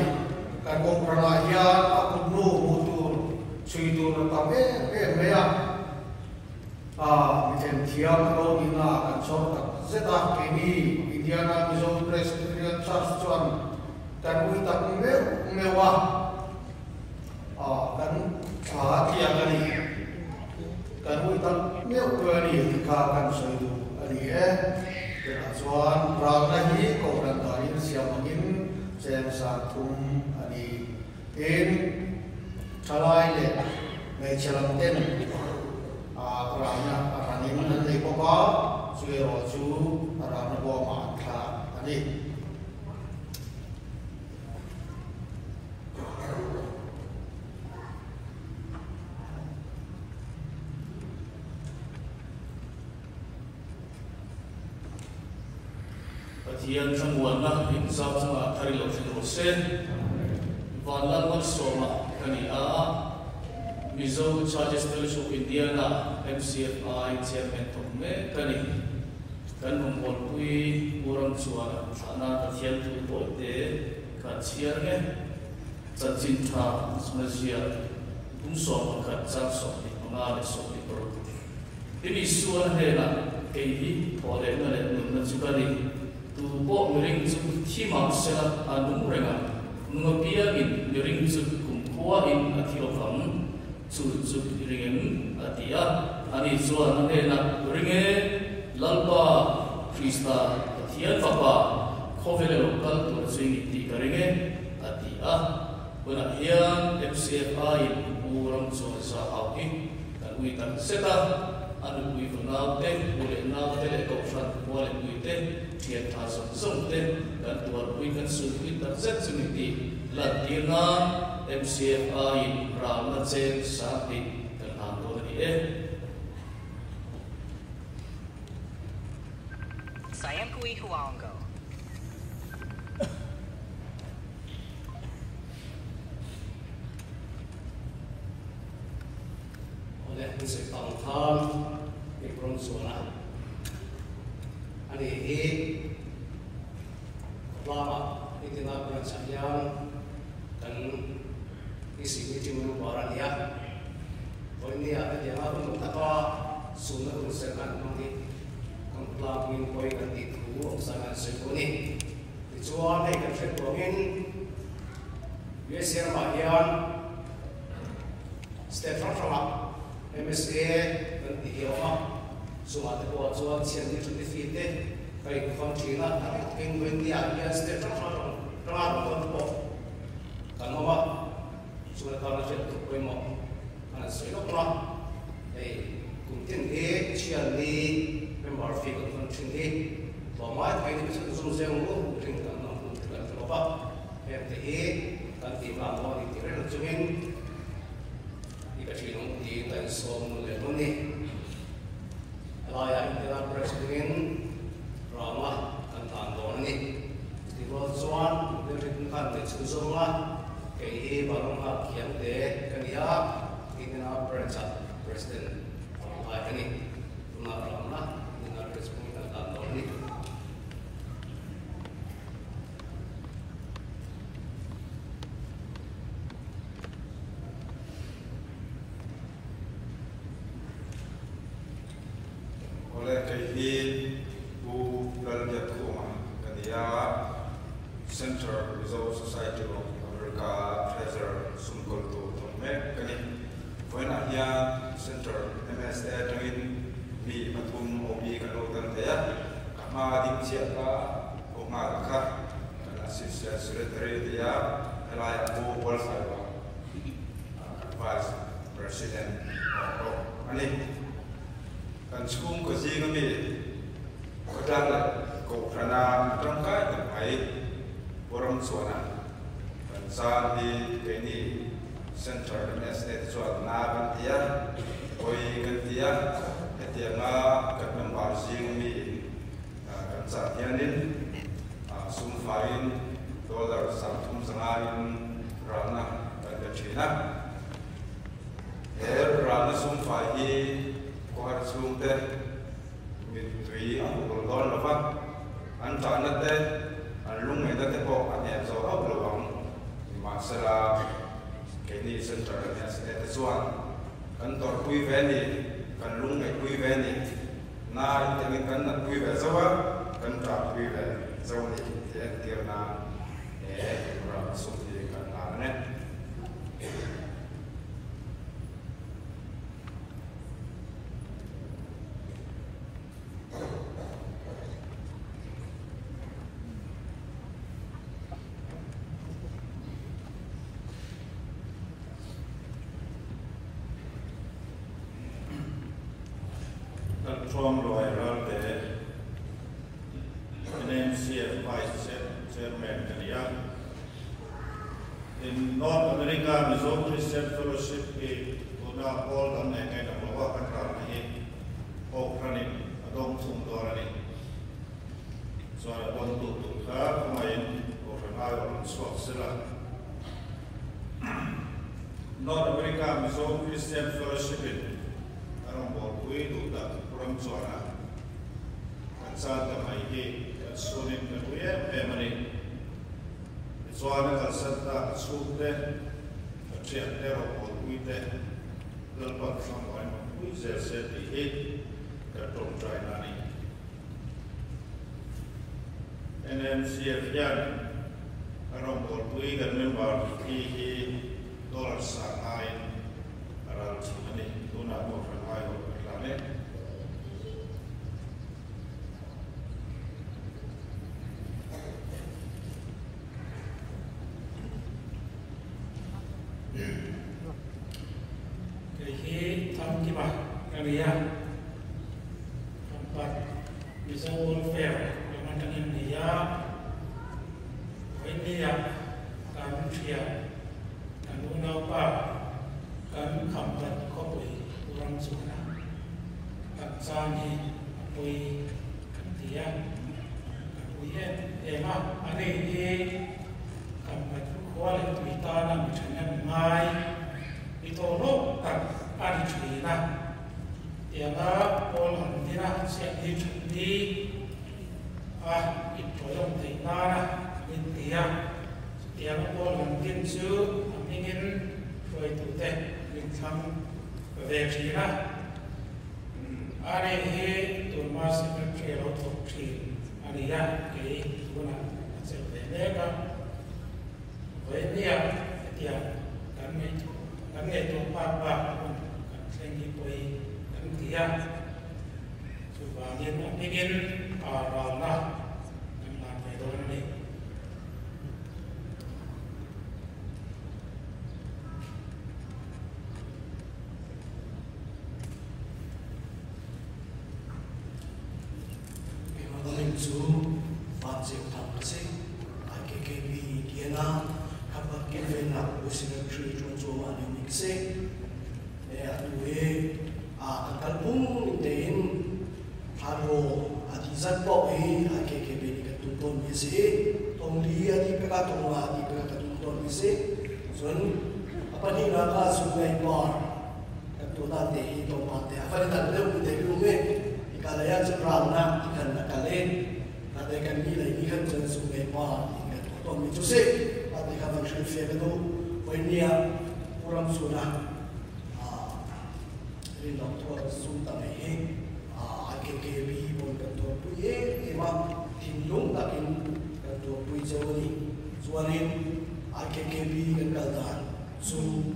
kan komprana hian aku nu mutu suitu tabe mea miten tiam lo nina kan sorta zeta kini Indiana Mizo Presbyterian Church Chuan kan utak mewah kan tiang ani kan uitang meu ani kan soidu ani Chuan rang nahi ko ran ta in siam angin sem sa thum ani in thalai le mai chelam ten rana ranin an le boka chuero chu rana bo ma tha ani Patian semua insaf sama hari lalu rosen, valan bersama kani Mizo Charges Fellowship India na MCFI Chairman Tome kani kan membuatui orang suara sana kasihan tu boleh kasihan ke cinta sebenarnya unsur kacang sopi mengalir sopi perut ini suara hela kehi boleh mengenai juga ni tubuh miring tu timah sela anu mereka mengapiakin miring tu kumpuain atilokam Sujuk ringen atia ani suan nena ringen lalpa Krista atia papa kovele lokal tu swing di ringen atia wana hian MCFI urang so sa hauki kan witan seta anu wi vnau te ule nau te le kopsan wale wi te tiat tasam som te kan tuar wi kan su witan set suniti latina MCFI Rama Chen Sakti dan Antoni Saya Kui Huanggo. Oleh musik tangkal Ikron Suara Ani lama itina bersayang dan isi ini merupakan ya. Poin ini ada yang apa betapa sunnah usahakan nanti mempelajari poin itu usahakan sebuni. Dijual dengan setpoin biasa bagian Stefan sama MSA dan Ioma semua terbuat jual cian itu di fite baik kontina tapi pengen dia Stefan sama orang kan apa sudah kalau saya tu boleh mau mana saya nak lah kemudian cian ni member figure kemudian bawa mai itu bisa tu saya mau tinggal nak tinggal apa kan tiba mau di tirai cuman dikasih nong di dan som lepas ni layak kita presiden ramah kan tandon ni di luar zuan berikan disusung lah kayak barang hak yang kerja kita presiden layak ni ramah dengan presiden kan tandon ni oleh kehidupan bulan Jatuh kedia Center Reserve Society of America Treasure Sungkul tu Tome kini poin akhir Center MSA dengan di Patum Obi Kanutan Taya kama dipsiaka Omaka dan Assistant Secretary dia Elaya Bu Walsaiwa Vice President ani kan skum ko si kami kodang ko prana trangka dan ai orang suara dan saat di kini center MSA suat na bantia koi gantia etia na kat member si kami kan saat yanin sumfain dolar samtum sangarin rana dan China rana sumfai kuat sumte mitui angkul don apa antara nete alung itu tepok ane so ablong masalah kini center MSA suan kantor kui veni kan lung kui veni na ini kan kui bezawa kan tak kui bezawa ni dia na orang sumti kan ane Katrom Loyal NMCF Vice Chairman Kaliya. In North America, Mizo Christian Fellowship ke tuna all dan nengai na bawa katral nahiokrani adong sumdorani. Suara dong tu ka kumain okranai orang swat sila. North America, Mizo Christian Fellowship arong borkui duda kurang suara. Kansal kamai ke sunin kaduya pemani. Suara kalsata sukde, kecil teror kuite, lepas sampai kuise sedih ketong China ni. NMCF yang orang berkui dan member di dolar sangai, aral ini tuna berfirman berfirman. Jadi tam kita kalian tempat bisa welfare dengan dengan dia, ini ya kami siap dan apa kami kampat kopi orang suara, kancani kopi dia, kopi emang ada ini kampat kuali kita nak macamnya mai. Itu lo tak ada cerita, ya kan? Orang dia siap di itu yang tinggal intinya, dia orang dia tu ingin itu teh ingin bercerita, ada he tu masih bercerita tu cerita, ada yang ke tu nak sebenarnya, dia kan itu. Kami itu apa pun sehingga koi kami dia sebagian ingin arahlah dengan metode ini. Memang itu fase utama sih, AKKB dia nak apa kita nak usaha contoh ni mixing, kalpung din haro atizat po AKKB ni katumpon misi, tongli adi pekatong adi pekatumpon misi, so apa ni naka sungai bar, katutan deh itu mati, apa ni tanda udah lume, ikalaya cerang nak ikan nakalen, ada ikan nilai ikan jenis sungai bar, ikan katumpon itu sih. Pati ka mag-share ito, when niya kurang sunah rin doktor sunta may AKKB pun kantor puye, imam tinlong takin kantor puye jawani, suanin AKKB kan kaldahan, su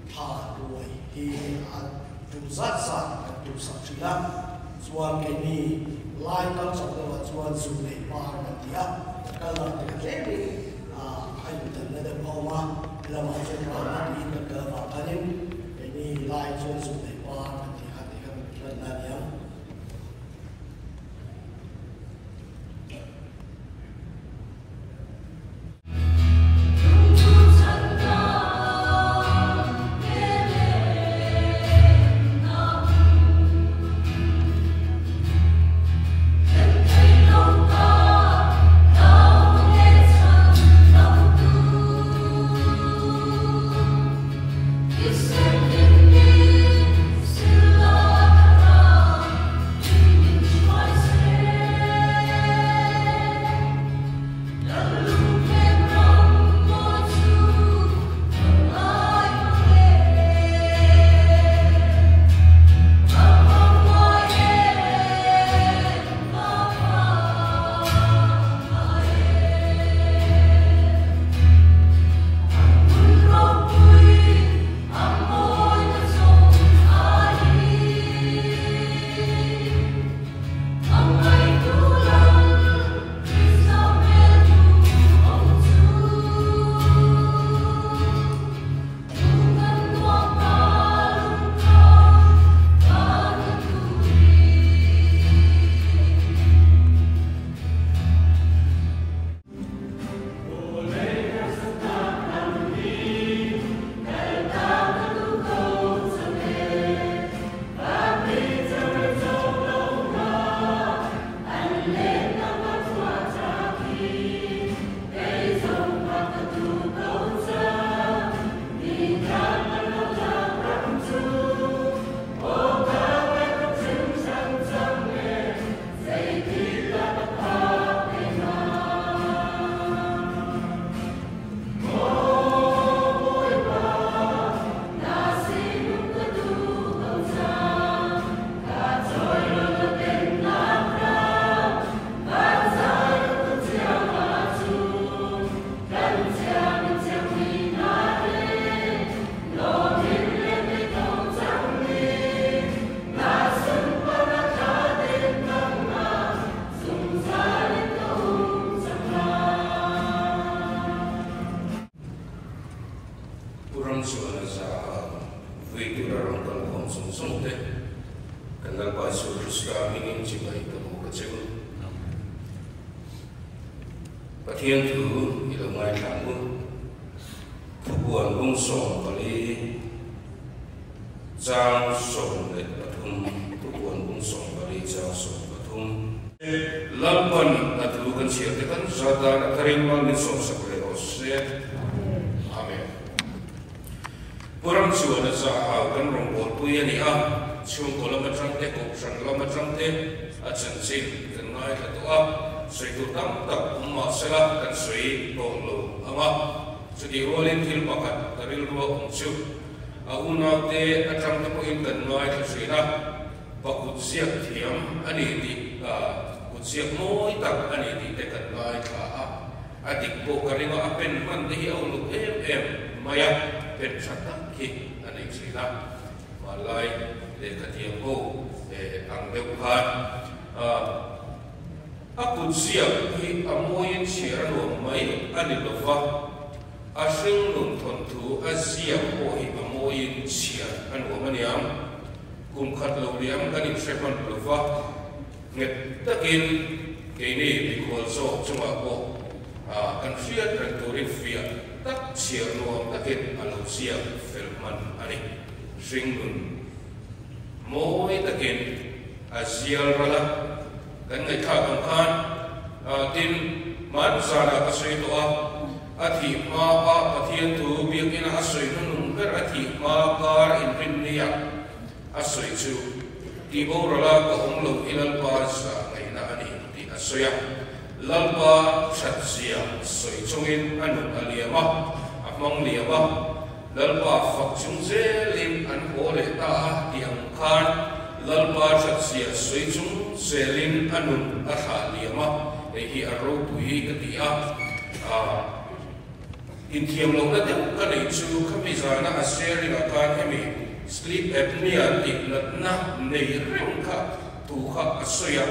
paduay, at tumsat-sat kantor saksila, suan kini lain kang sakdawan suan sunay par nantiya, kaldahan tikatlebi, dan ada bawa dalam hasil ramai ini kebakaran ini lain sudah par hati-hati kan dan yang Hãy subscribe cho kênh Ghiền Mì Gõ để không bỏ lỡ Pathian thu ilo ngai thamu thukuan bung som kali chang som le pathum thukuan bung som kali chang som pathum lampan atu kan sia te kan zata karing mal min som sakle ose amen puram chuan za ha kan rong bol pui ani a chung ko lam atang te ko sang lam atang te a chan chi kan ngai la to a sui tu tam tak ma sela kan sui ko lo ama sudi rolin thil pakat taril ro chu a una te atang te ko in kan ngai la sui na pakut siak thiam ani ti kut siak moi tak ani ti te kan ngai ka a adik bo karinga apen man te hi au lu em maya pen chatak ki ani sui na malai le katiang ho ang deu khan akut siap hi amoyin siar no mai ani lova asing nun thontu asiap ho hi amoyin siar an wo maniam kum khat lo riam kani sepan lova nget takin kini bikol so chuma ko kan siat kan turin fia tak siar no takin alo siap felman ani sing nun moi takin asial rala kan ngai tha kan khan tin man sala asoi to athi ma pa pathian tu biak ina asoi nun ber athi ma kar in rinnia asoi chu ti bo rala ko ong lo ilal pa sa ngai na ani ti asoya lalpa chatsia soi chungin anu aliama among liama lalpa fakchung zelin an hole ta tiang khan lalpa chatsia soi chung selin anun athaliama hi aro pui katia inthiam lo na deu kanei chu khamizana aseri la kan hemi sleep apnea tiklatna nei reng kha tu kha asoya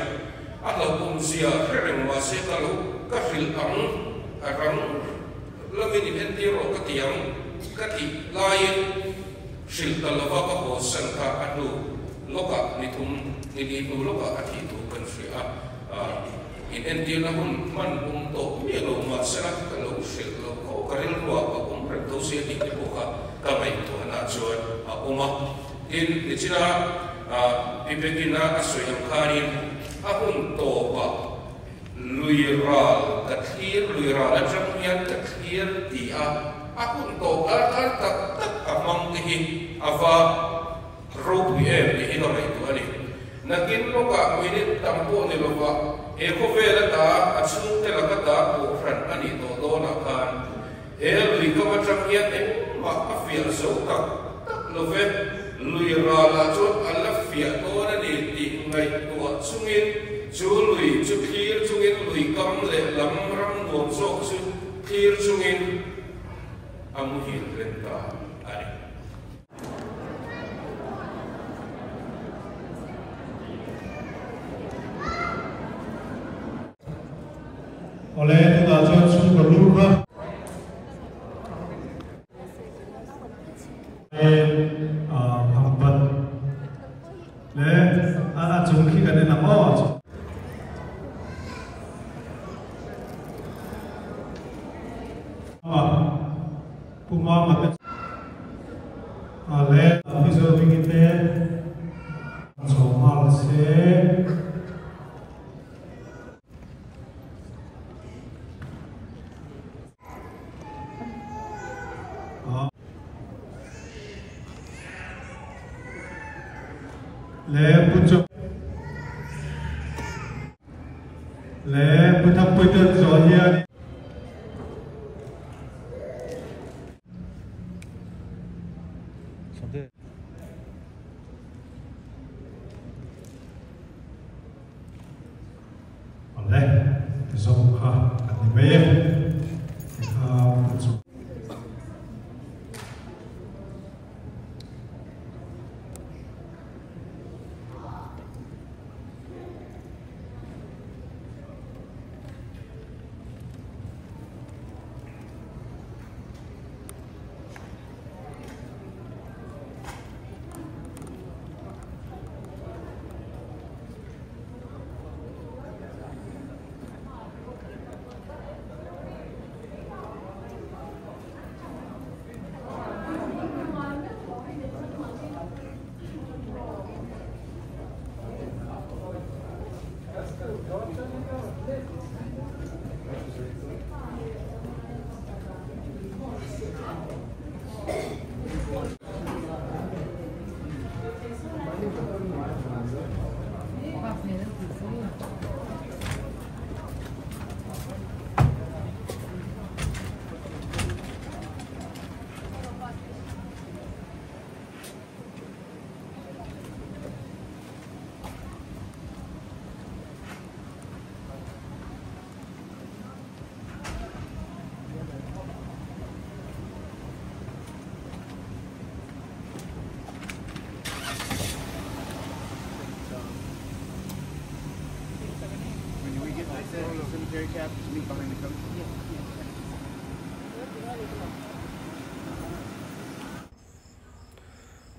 alo kum sia reng wa se kalu ka fil ang arang lamin intiro katiang kati lain shil talava ka ko sanka adu loka nitum nili tu loka ati tu kan fria in entil na hun man to mi lo ma sera kalau shil lo ko karil ro ka kum re to sia ti ko ka mai to na chuan uma in ichina pipekina asoyam khanin ahun to pa luiral luiral ajam yan kathir dia ahun to ar tak tak amang hi ava robu di hino mai tu ani nakin lo ka minit tampo ni lo ba e ko vela ta achung te la ta ko fran ani to do na kan lui ka matram ya te ma afia so tak lo ve lui ra la chot ala fia to na ni ti ngai to chungin chu lui chu khir chungin lui kam le lam ram do so chu khir chungin amu hin ren ta ani oleh itu tajam sumber lurah hambat le ana jungki kan nama puma mata ale afiso bingite somal se le putak putak zohia oleh zoha anime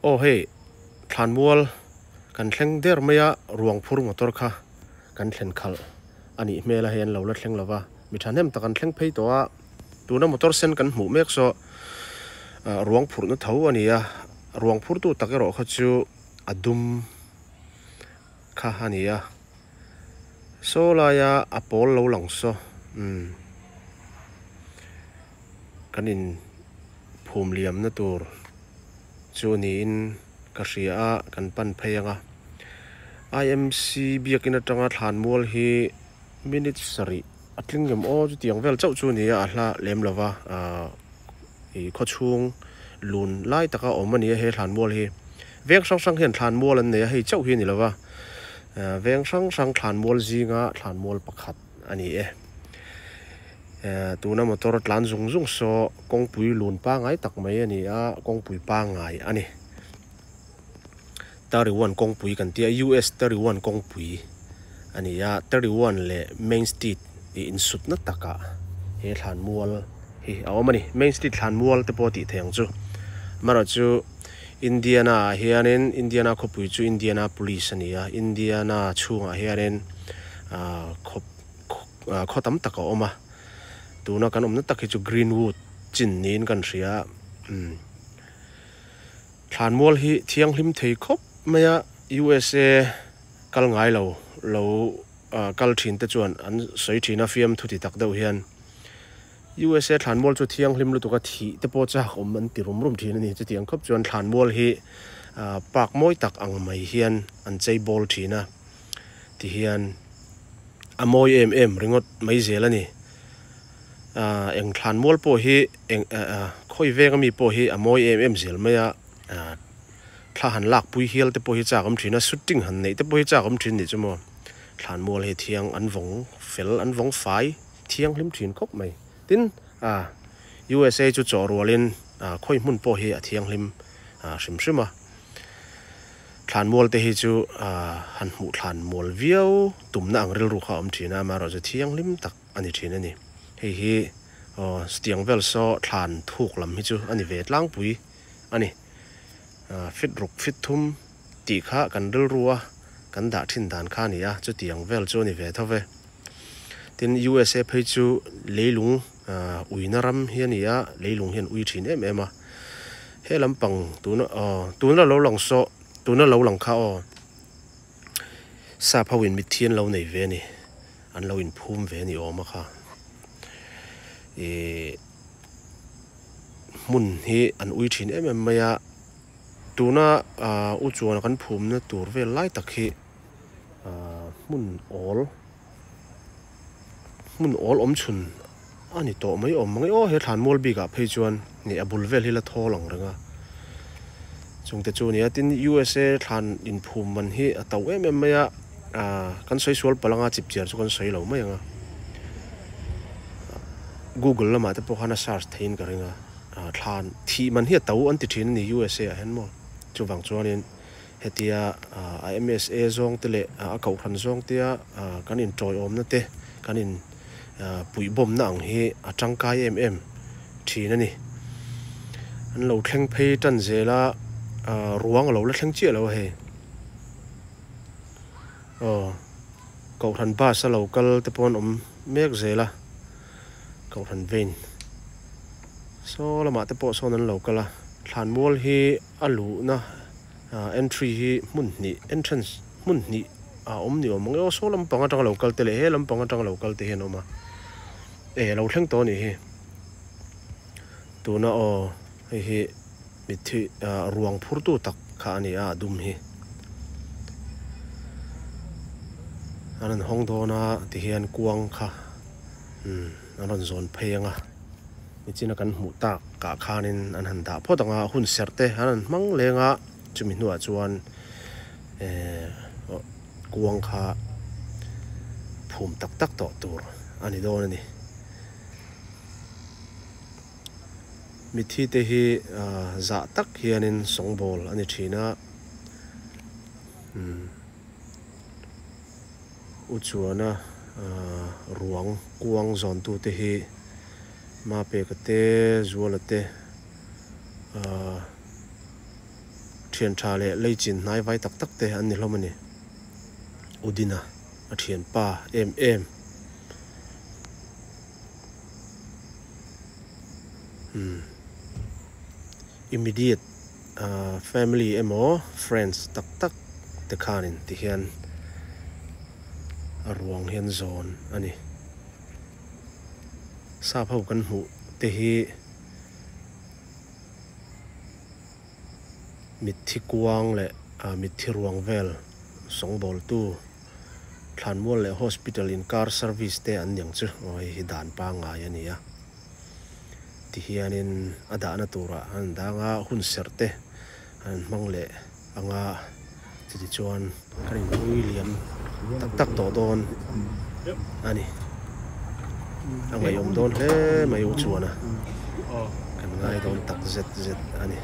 Oh hey, than mual kan thleng der maya ruang phur motor kha kan thlen khal ani mela hen lo la thleng lova mi thanem ta kan thleng phei to a tuna motor sen kan hmu mek so ruang phur na tho ani a ruang phur tu takero kha chu adum kha ani a so la ya apol lo lang so kanin phum liam na tur chu ni in ka ria kan pan pheyanga IMC biakin atanga thlan mual hi minute sari atlingem o chu tiang vel chau chu ni a hla lem lova i khochung lun lai taka omani he thlan mual hi veng sang sang hian thlan mual an nei hei chau hi ni lova veng sang sang thlan mual zinga thlan mual pakhat ani tuna motor tlan zung zung so kongpui lun pa ngai tak mai ani a kongpui pa ngai ani 31 kongpui kan tia US 31 kongpui ani ya 31 le main street in sut na taka he thlan mual hi awmani main street thlan mual te poti theng chu mara chu Indiana hianin Indiana khopui chu Indiana police ani ya Indiana chunga hianin khotam taka oma tuna kan omna takhi chu Greenwood chin nin kan ria thlan mual hi thiang hlim thei khop maya USA kal ngai lo kal thin te chuan an soi thina fiam thuti tak deuh hian USA thlan mual chu thiang hlim lu tuka thi te po cha om an ti rum rum thin ani chu tiang khop chuan thlan mual hi pak moi tak ang mai hian an chei bol thina ti hian amoi ringot mai zel ani eng thlan mual po hi eng khoi veng mi po hi amoi zel maya thla han lak pui hial te po hi chakam thina shooting han nei te po hi chakam thin ni chumo thlan mual he thiang an vong fel an vong fai thiang hlim thin khop mai tin USA chu chorwalin khoi mun po hi a thiang hlim hrim hrima thlan mual te hi chu han hmu thlan mual viau tumna angril ru kha om thina ma ro chu thiang hlim tak ani thin ani hi stiang vel so thlan thuk lam hi chu ani ve tlang pui ani fit ruk fit thum ti kha kan ril ruwa kan da thin dan kha ni a chu tiang vel chu ni ve thove tin USA phei chu leilung uinaram hiania leilung hian ui thin em a he lampang tuna lo lang so tuna lo lang kha sa phawin mi thian lo nei ve ni an lo in phum ve ni oma kha mun hi an ui thin em maya tuna u chuan kan phum na tur vel lai tak hi mun ol om chun ani to mai om mangai he thlan mol bi ga phei chuan ni abul vel hi la tho lang ranga chungte chu ni atin USA thlan in phum man hi ataw em maya kan soi sual palanga chip chiar chu kan soi lo mai anga Google lama te po hana search thein ka ringa thlan thi man hi taw an ti thin ni USA a hen mo chuwang chuanin hetia IMSA zong tele a kau khan zong tia kanin troi om na te kanin pui bom na ang hi atangkai thina ni an lo thleng phei tan zela ruang lo la thleng chi lo he kau khan ba sa local te pon om mek zela kau khan vein so lama te po so nan local a thlan mual hi alu na entry hi mun ni entrance mun ni om ni om nge so lam panga tang local te le he lam panga tang local te hen oma lo thleng to ni hi tuna hi mi thi ruang phur tu tak kha ani a dum hi anan hong do na ti hian kuang kha anan zon pheyanga mi china kan hmu tak ka khanin an han da photanga hun serte anan mang lenga chumi nuwa chuan kuang kha phum tak tak to tur ani do ni mi thi te hi za tak hianin songbol ani thina u chuana ruang kuang zon tu te hi ma pe ka te zuala te thian tha le leichin hnai vai tak tak te an ni hlom ani udina a thian pa em immediate family emo friends tak tak te khanin ti hian a ruang hian zone ani sa phau kan hmu te hi mit thi kuang le mit thi ruang vel song bol tu thlan mol le hospital in car service te an yang chu oi hi dan pa ngai ani a ti hianin ada na tura an danga hun serte an mangle anga ti chuan karin William tak tak to don ani anga yom don he mai u chuana kan ngai don tak zet ani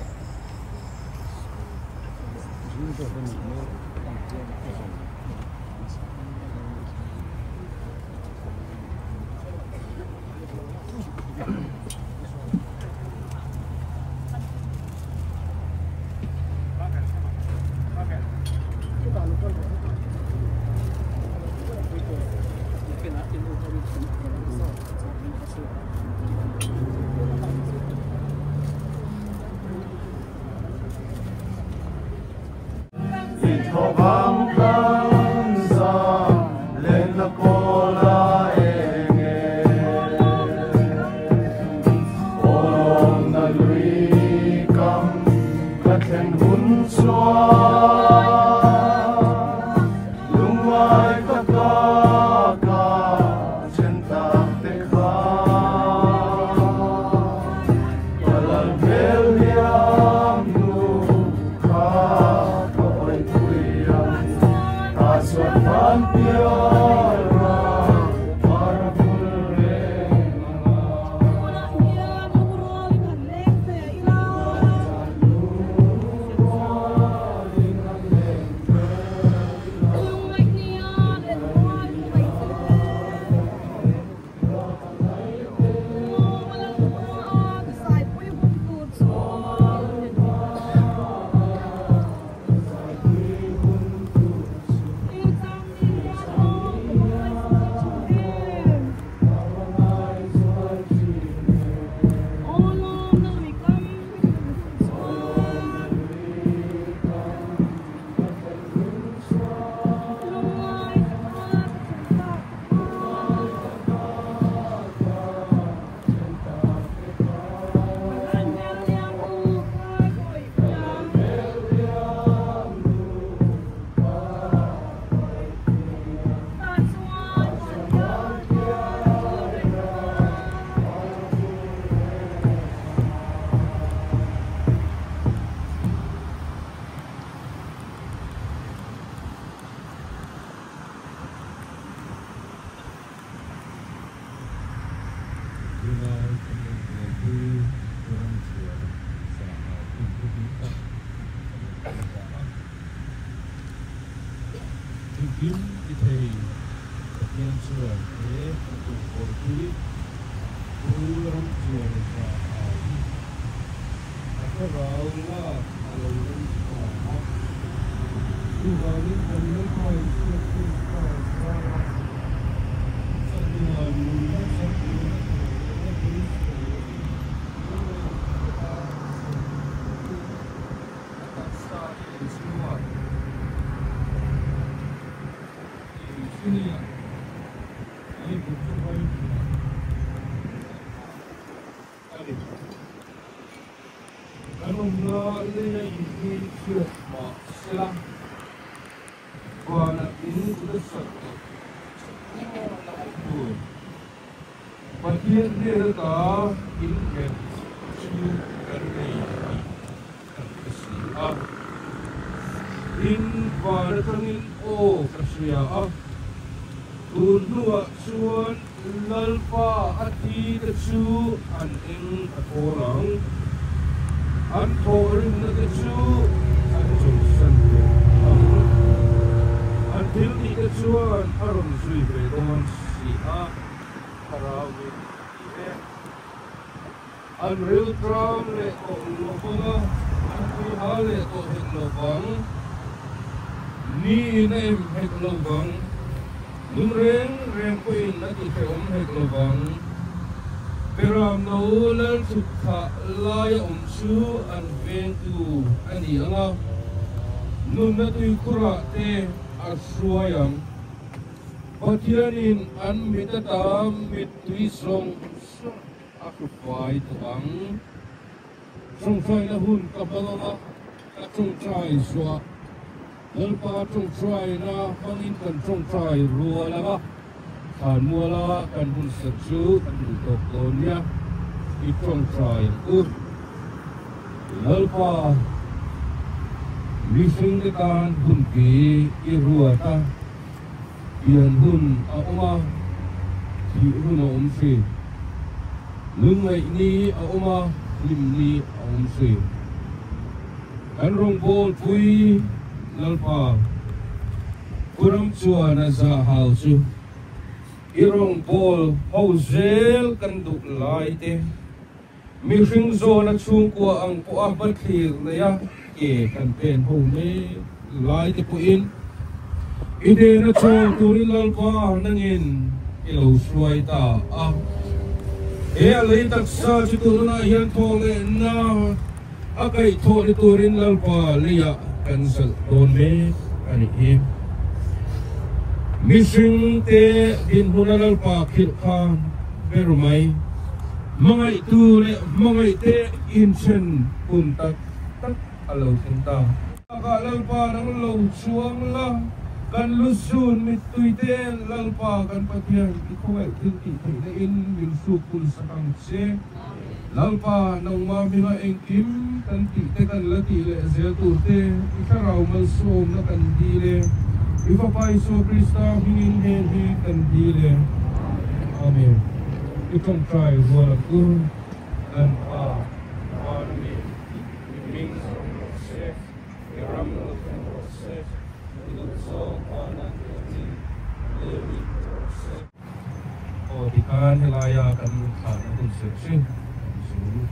Til di ke chuan aron zui ve don si a karawi e an real drum le o lokonga an pi hale o heklovang ni nem heklovang lung reng ko in na ti pe heklovang peram no lan thut kha lai chu an ven tu ani anga nun na tui kura te arsuayam patianin an mitatam mit tui song akufai tuang song trai na hun kapalama song trai swa lalpa song trai na pangin kan song trai rualama kan muala kan hun satsu kan tokonya i song trai lalpa Mising dekan hun ki iruata ian hun aoma ti hun omse lungai ni aoma lim ni omse kan rong bol pui lalpa kuram chua na za hausu irong bol hauzel kan duk lai te mising zo na chung kwa ang puah bat khir na ya kan pen ho me lai te po in ide na chong turin lalpa nangin ilo suai ta a e alai taksa chitu na hian thole na akai thole turin lalpa liya cancel don me ani e missing te din huna lalpa khil khan bermai mangai tu le mangai te inchen puntak alo sinta lalpa nang lo chuang la kan lusun mit tuite lalpa kan pathian ikoe tilti thile in min su kul sakang che lalpa nang ma minga engkim kan ti te kan lati le zel tu te ikarau mal som na kan dile ifa pai so krista hingin hen hi kan dile amen itong try wala ku and di kan hilaya kan sana kun seksi sulu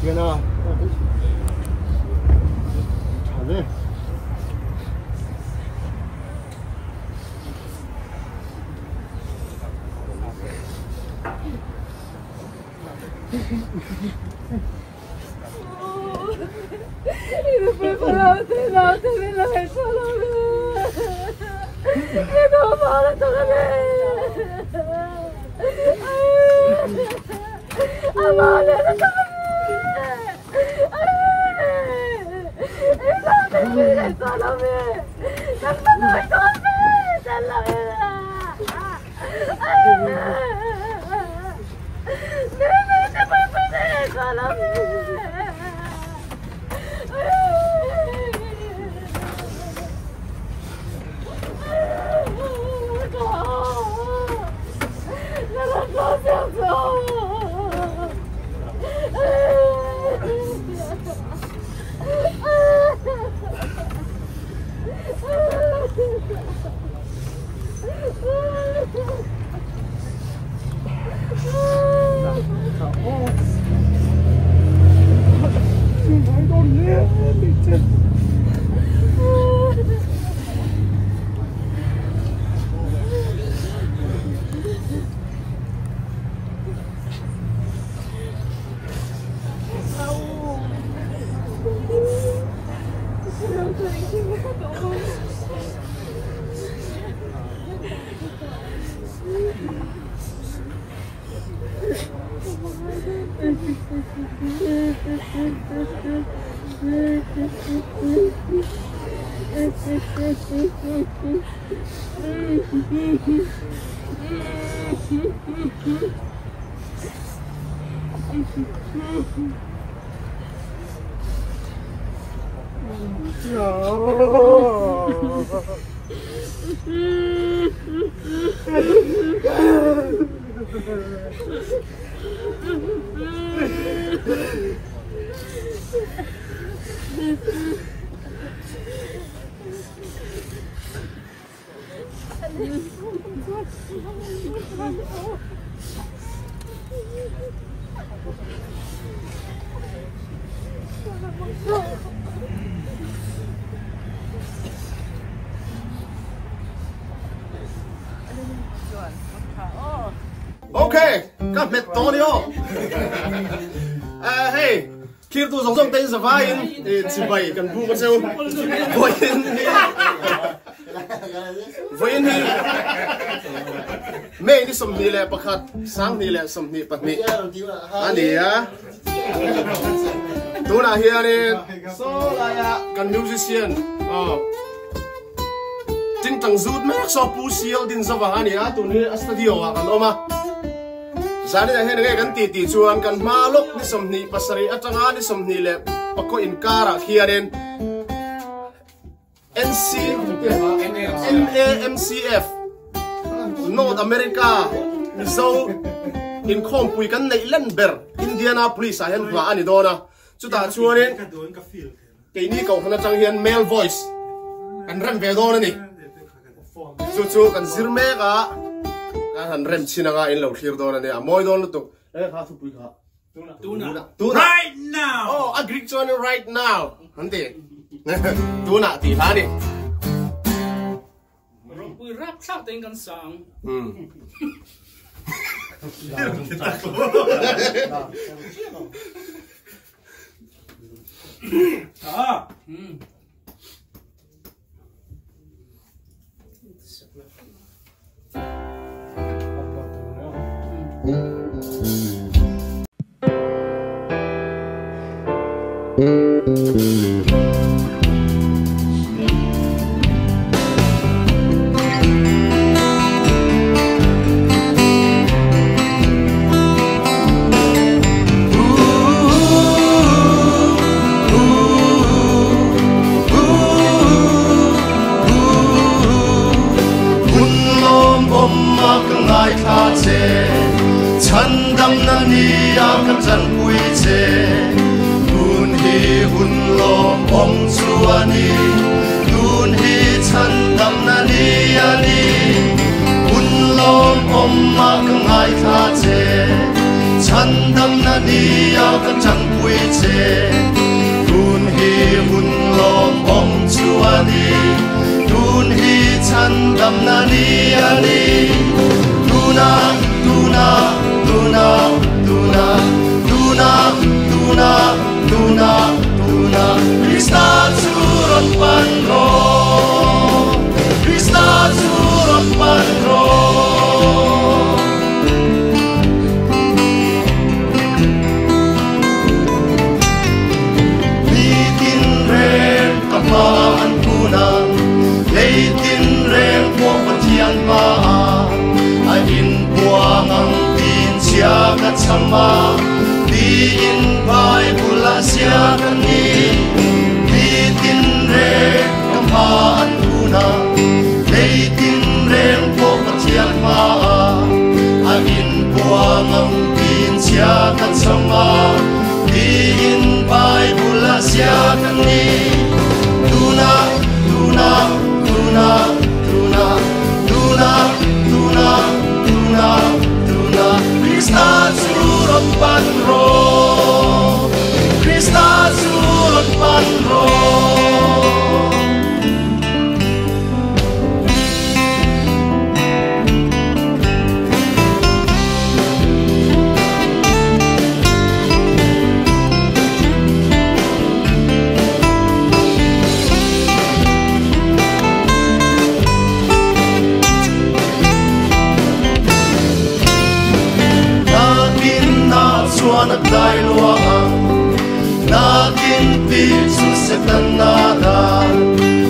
Gana. Hadi. Y después para no te la ves solo. Que no para tocarme. Amor, no tocarme. Okay, các mẹ to đi ô. Hey, khi tôi giống tên giờ vai thì chỉ bảy cần bu con sâu. Với anh thì mẹ đi sầm đi lẹ bạc hạt, sáng đi lẹ sầm đi bạc mi. Anh đi à? Tôi là hiện này, so là cần musician. Chính thằng rút mẹ so pu siêu din sao vàng anh à? Tôi này studio à cần ôm à? Jadi dah hendak kan titi cuan kan maluk ni somni pasari atanga ni somni le pako inkara kiaden NAMCF North America so in kompui kan nei Lenber Indianapolis a hen hla ani dona chuta chuanin ke ni ko hana chang hian male voice kan rem ve dona ni chu kan zirme ka kan rem chinanga in lo thlir dona ni a moi don tu kha thu pui kha tuna right now oh a Greek one right now ante tuna ti ha ni we rap something kan sang Krista surut naglay luang nakin ti su setan nada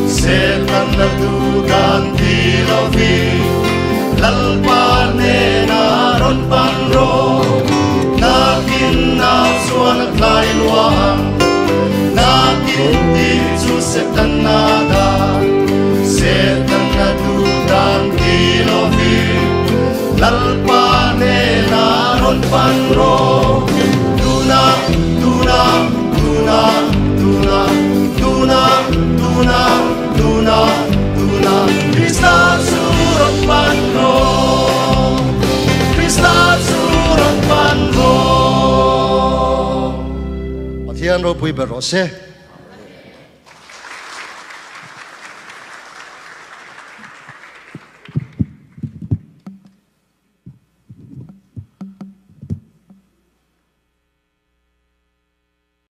setan na dudan tilawi lalpane na ron panro nakin na suan naglay luang nakin ti su setan nada setan na dudan tilawi lalpane na ron panro tuna tuna tuna tuna tuna tuna tuna tuna Krista surat panro Krista surat panro Pathian ro pui berose